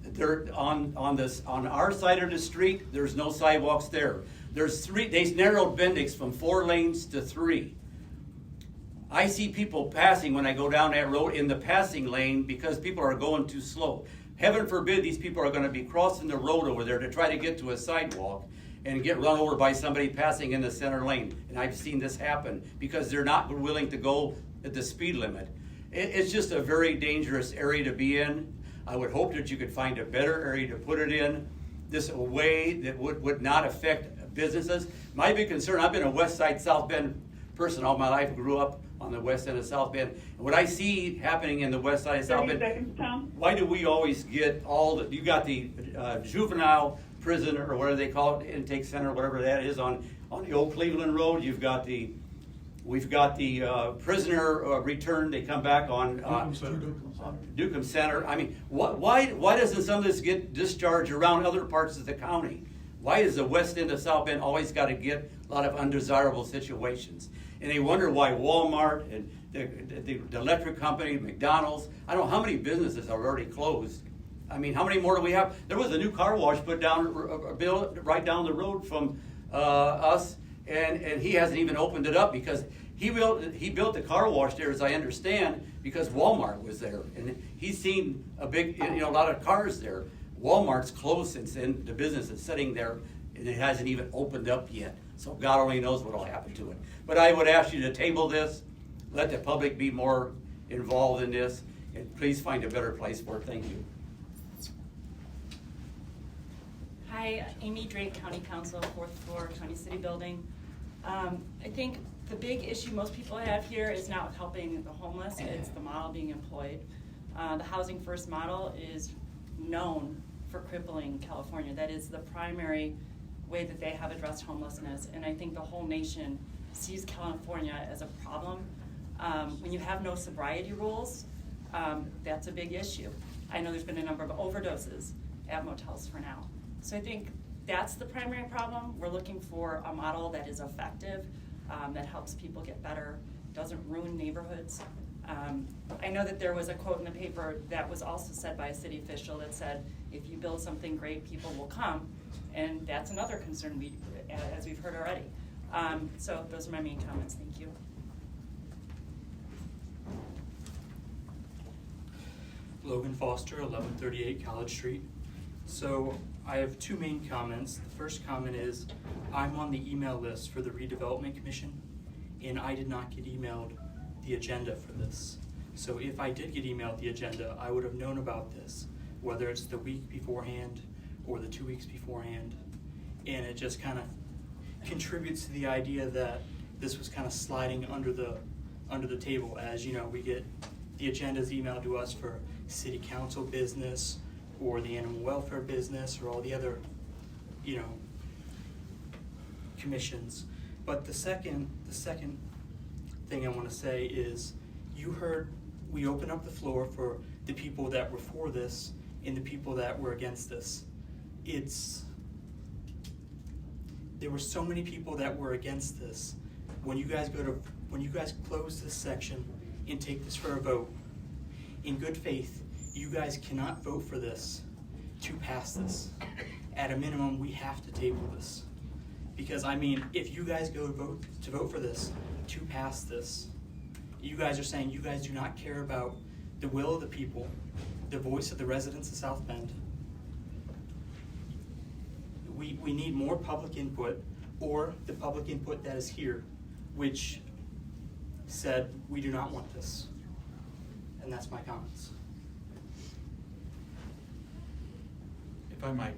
There on our side of the street, there's no sidewalks there. They narrowed Bendix from 4 lanes to 3. I see people passing when I go down that road in the passing lane because people are going too slow. Heaven forbid these people are going to be crossing the road over there to try to get to a sidewalk and get run over by somebody passing in the center lane. And I've seen this happen because they're not willing to go at the speed limit. It's just a very dangerous area to be in. I would hope that you could find a better area to put it in, this way that would not affect businesses. My big concern, I've been a West Side, South Bend person all my life, grew up on the west end of South Bend. And what I see happening in the west side of South Bend, why do we always get you got the juvenile prison or whatever they call it, intake center, whatever that is on the old Cleveland Road. We've got the prisoner return. They come back on Dukem Center. I mean, why doesn't some of this get discharged around other parts of the county? Why does the west end of South Bend always got to get a lot of undesirable situations? And they wonder why Walmart and the electric company, McDonald's, I don't know how many businesses are already closed. I mean, how many more do we have? There was a new car wash put down, built right down the road from us, and he hasn't even opened it up because he built the car wash there, as I understand, because Walmart was there, and he's seen a lot of cars there. Walmart's closed since then. The business is sitting there, and it hasn't even opened up yet. So God only knows what will happen to it. But I would ask you to table this, let the public be more involved in this, and please find a better place for it. Thank you. Hi, Amy Drake, County Council, 4th floor, County City Building. I think the big issue most people have here is not helping the homeless, it's the model being employed. The Housing First model is known for crippling California. That is the primary way that they have addressed homelessness, and I think the whole nation sees California as a problem. When you have no sobriety rules, that's a big issue. I know there's been a number of overdoses at motels for now. So I think that's the primary problem. We're looking for a model that is effective, that helps people get better, doesn't ruin neighborhoods. I know that there was a quote in the paper that was also said by a city official that said, if you build something great, people will come. And that's another concern, as we've heard already. So those are my main comments. Thank you. Logan Foster, 1138 College Street. So I have 2 main comments. The first comment is I'm on the email list for the Redevelopment Commission, and I did not get emailed the agenda for this. So if I did get emailed the agenda, I would have known about this, whether it's the week beforehand or the 2 weeks beforehand. And it just kind of contributes to the idea that this was kind of sliding under the table. As you know, we get the agendas emailed to us for city council business or the animal welfare business or all the other, commissions. But the second thing I want to say is, you heard we open up the floor for the people that were for this and the people that were against this. There were so many people that were against this. When you guys close this section and take this for a vote, in good faith, you guys cannot vote for this to pass this. At a minimum, we have to table this. Because if you guys go to vote for this to pass this, you guys are saying you guys do not care about the will of the people, the voice of the residents of South Bend. We need more public input, or the public input that is here, which said we do not want this. And that's my comments. If I might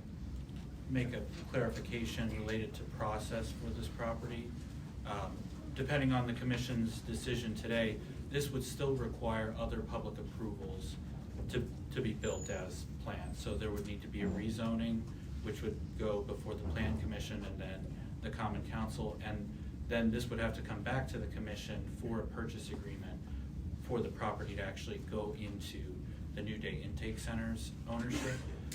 make a clarification related to process for this property. Depending on the commission's decision today, this would still require other public approvals to be built as planned. So there would need to be a rezoning, which would go before the Plan Commission and then the Common Council, and then this would have to come back to the commission for a purchase agreement for the property to actually go into the New Day Intake Center's ownership.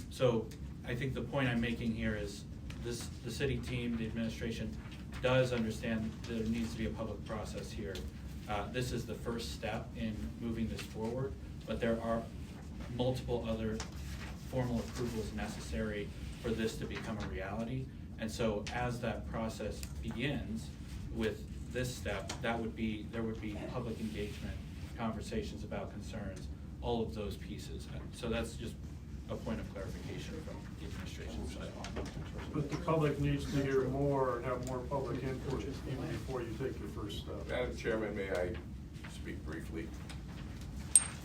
So I think the point I'm making here is the city team, the administration does understand that there needs to be a public process here. This is the first step in moving this forward, but there are multiple other formal approvals necessary for this to become a reality. And so as that process begins with this step, there would be public engagement, conversations about concerns, all of those pieces. So that's just a point of clarification from the administration side. But the public needs to hear more and have more public input even before you take your first step. Madam Chairman, may I speak briefly?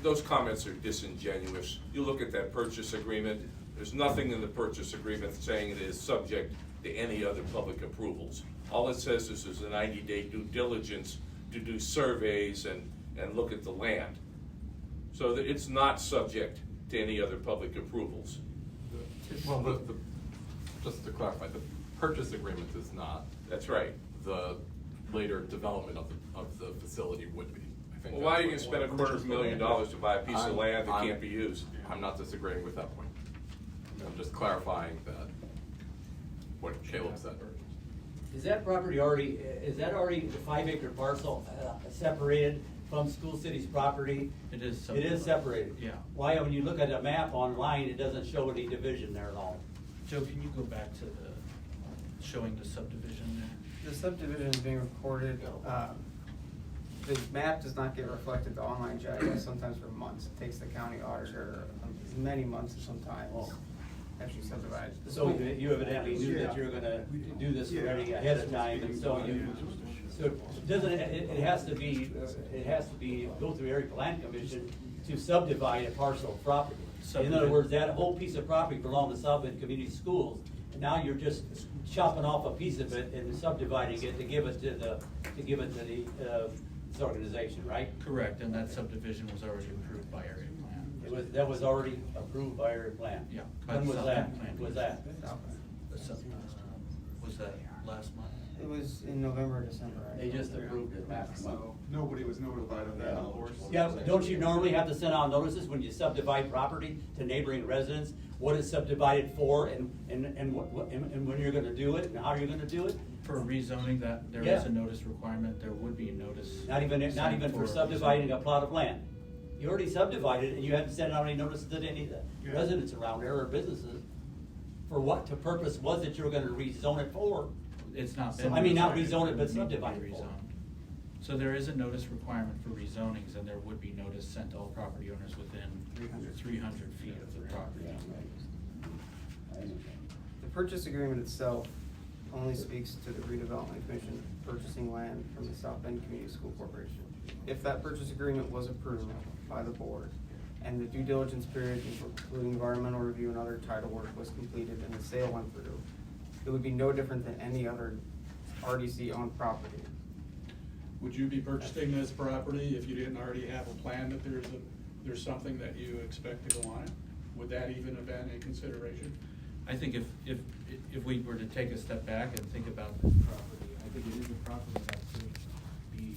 Those comments are disingenuous. You look at that purchase agreement, there's nothing in the purchase agreement saying it is subject to any other public approvals. All it says is there's a 90-day due diligence to do surveys and look at the land. So that it's not subject to any other public approvals. Well, just to clarify, the purchase agreement is not. That's right. The later development of the facility would be. I think. Well, why are you gonna spend $250,000 to buy a piece of land that can't be used? I'm not disagreeing with that point. I'm just clarifying that, what Caleb said. Is that property already, the 5-acre parcel separated from School City's property? It is It is separated? Yeah. Why, when you look at a map online, it doesn't show any division there at all? Joe, can you go back to showing the subdivision there? The subdivision is being recorded. The map does not get reflected to online GIS sometimes for months. It takes the county auditor many months sometimes. Actually subdivided. So you evidently knew that you were gonna do this already ahead of time, and so doesn't it has to be, go through area plan commission to subdivide a parcel of property. In other words, that whole piece of property belonged to South Bend Community Schools, and now you're just chopping off a piece of it and subdividing it to give it to this organization, right? Correct, and that subdivision was already approved by area plan. That was already approved by area plan? Yeah. When was that? Was that? Was that last month? It was in November or December. They just approved it last month. Nobody was notified of that, of course. Yeah, don't you normally have to send out notices when you subdivide property to neighboring residents? What it's subdivided for and when you're gonna do it and how you're gonna do it? For rezoning, that there is a notice requirement, there would be a notice. Not even for subdividing a plot of land. You already subdivided and you haven't sent out any notices to any of the residents around there or businesses. For what purpose was it you were gonna rezone it for? It's not been. I mean, not rezone it, but subdivide it for. So there is a notice requirement for rezonings, and there would be notice sent to all property owners within 300 feet of the property. The purchase agreement itself only speaks to the Redevelopment Commission purchasing land from the South Bend Community School Corporation. If that purchase agreement was approved by the board and the due diligence period, including environmental review and other title work, was completed and the sale went through, it would be no different than any other RDC-owned property. Would you be purchasing this property if you didn't already have a plan that there's something that you expect to go on it? Would that even have been a consideration? I think if we were to take a step back and think about this property, I think it is a property that could be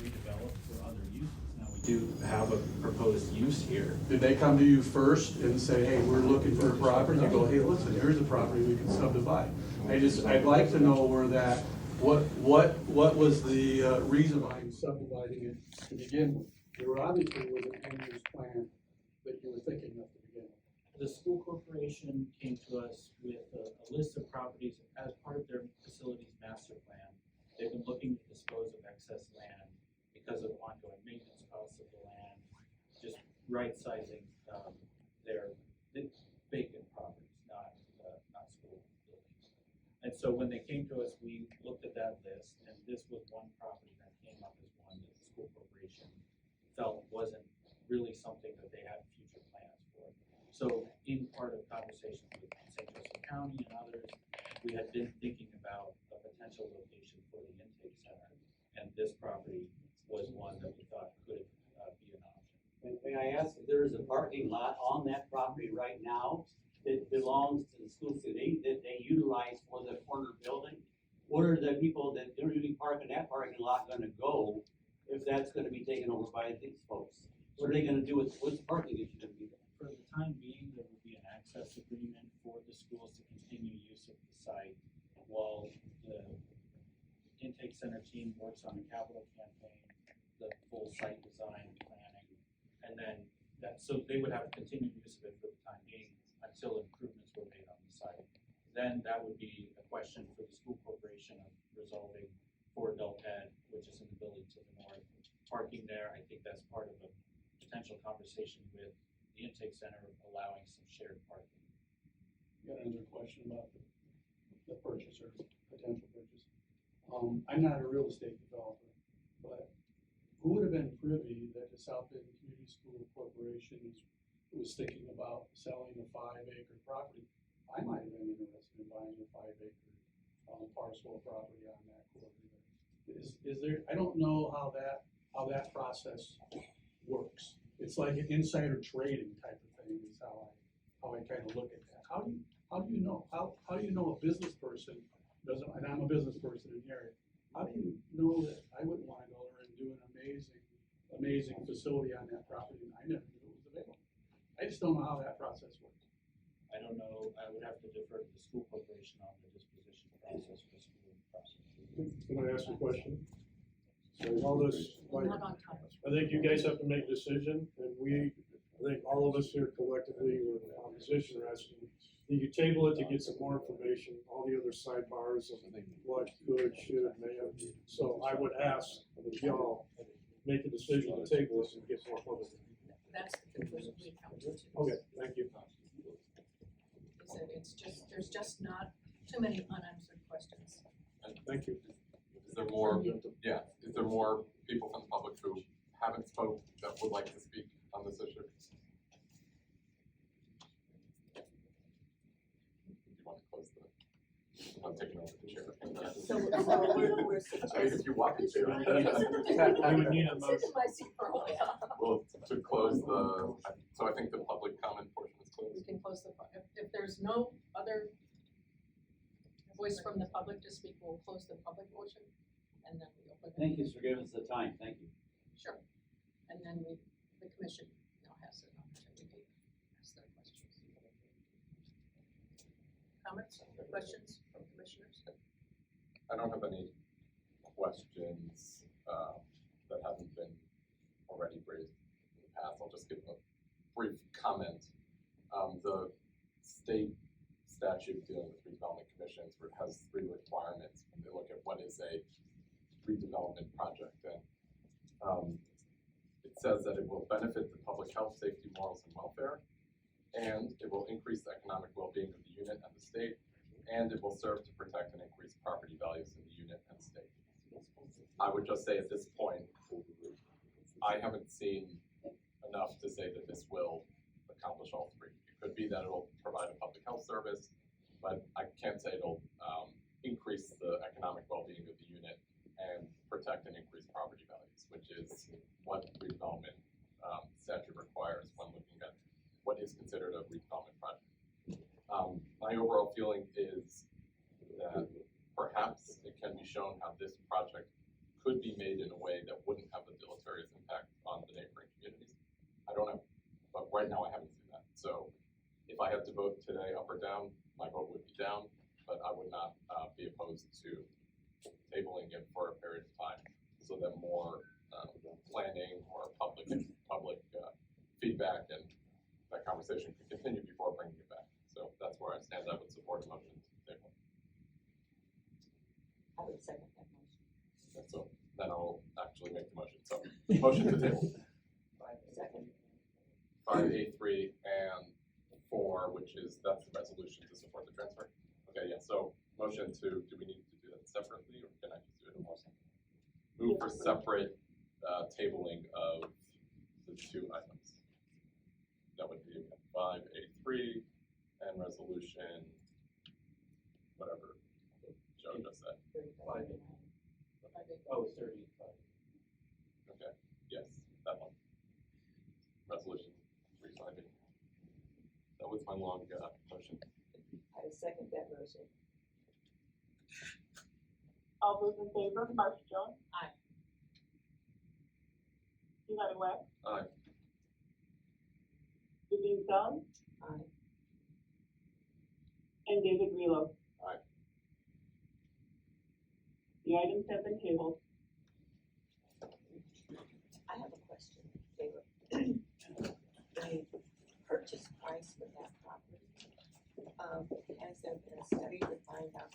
redeveloped for other uses. Now, we do have a proposed use here. Did they come to you first and say, hey, we're looking for a property? You go, hey, listen, here's a property we can subdivide. I'd like to know where that, what was the reason behind subdividing it to begin with? There obviously was a 10-year plan that you were thinking of to begin with. The school corporation came to us with a list of properties as part of their facilities master plan. They've been looking to dispose of excess land because of ongoing maintenance costs of the land, just right-sizing their vacant properties, not school buildings. And so when they came to us, we looked at that list, and this was one property that came up as one that the school corporation felt wasn't really something that they had future plans for. So in part of conversations with St. Joseph County and others, we had been thinking about a potential location for the intake center, and this property was one that we thought could be an option. May I ask if there is a parking lot on that property right now that belongs to the school city that they utilize for the corner building? Where are the people that don't really park in that parking lot gonna go if that's gonna be taken over by these folks? What are they gonna do with, what's the parking issue gonna be there? For the time being, there will be an access agreement for the schools to continue use of the site while the intake center team works on a capital campaign, the full site design, planning, and then so they would have continued use of it for the time being until improvements were made on the site. Then that would be a question for the school corporation of resolving for adult ed, which is in the building to the north. Parking there, I think that's part of a potential conversation with the intake center, allowing some shared parking. Got another question about the purchase or potential purchase. I'm not a real estate developer, but who would have been privy that the South Bend Community School Corporation was thinking about selling a 5-acre property? I might have been interested in buying a 5-acre parcel of property on that corridor. Is there? I don't know how that process works. It's like an insider trading type of thing. Is how I kind of look at that. How do you know? How do you know a business person doesn't? And I'm a business person in the area. How do you know that I wouldn't want to go there and do an amazing facility on that property and I never knew it was available? I just don't know how that process works. I don't know, I would have to defer to the school corporation on the disposition process for school process. Can I ask a question? So all this, like, Not on time. I think you guys have to make a decision, and I think all of us here collectively with the opposition are asking, you could table it to get some more information, all the other sidebars of what could, should, may have. So I would ask that y'all make a decision to table this and get more public. That's the conclusion we come to. Okay, thank you. Is that it's just, there's just not too many unanswered questions. Thank you. Is there more, is there more people from the public who haven't spoken that would like to speak on this issue? Do you want to close I'm taking over the chair. So we're I mean, if you want the chair. I would need a motion. Sit in my seat for a while. Well, to close so I think the public comment portion is closed. We can close if there's no other voice from the public to speak, we'll close the public portion and then we open it. Thank you for giving us the time, thank you. Sure. And then the commission now has an opportunity to ask their questions. Comments or questions from commissioners? I don't have any questions that haven't been already raised in the past. I'll just give a brief comment. The state statute dealing with redevelopment commissions has 3 requirements when they look at what is a redevelopment project. And it says that it will benefit the public health, safety, morals, and welfare, and it will increase the economic well-being of the unit and the state, and it will serve to protect and increase property values in the unit and state. I would just say at this point, I haven't seen enough to say that this will accomplish all 3. It could be that it'll provide a public health service, but I can't say it'll increase the economic well-being of the unit and protect and increase property values, which is what redevelopment statute requires when looking at what is considered a redevelopment project. My overall feeling is that perhaps it can be shown how this project could be made in a way that wouldn't have a deleterious impact on the neighboring communities. I don't know, but right now I haven't seen that. So if I had to vote today up or down, my vote would be down, but I would not be opposed to tabling it for a period of time so that more planning or public feedback and that conversation could continue before bringing it back. So that's where I stand. I would support a motion to table. I would second that motion. So then I'll actually make the motion. So motion to table. Second. 5A3 and 4, which is that's the resolution to support the transfer. Okay, yeah. So motion to, do we need to do that separately, or can I just do it in one second? Move for separate tabling of the 2 items. That would be 5A3 and resolution, whatever Joe just said. 5A. Oh, 35. Okay, yes, that one. Resolution 358. That was my long motion. I would second that motion. All those in favor, Marcia Jones? Aye. Eli West, Aye. Vivian Sell, Aye. and David Relo. Aye. The items have been tabled. I have a question, David. The purchase price for that property, has there been a study to find out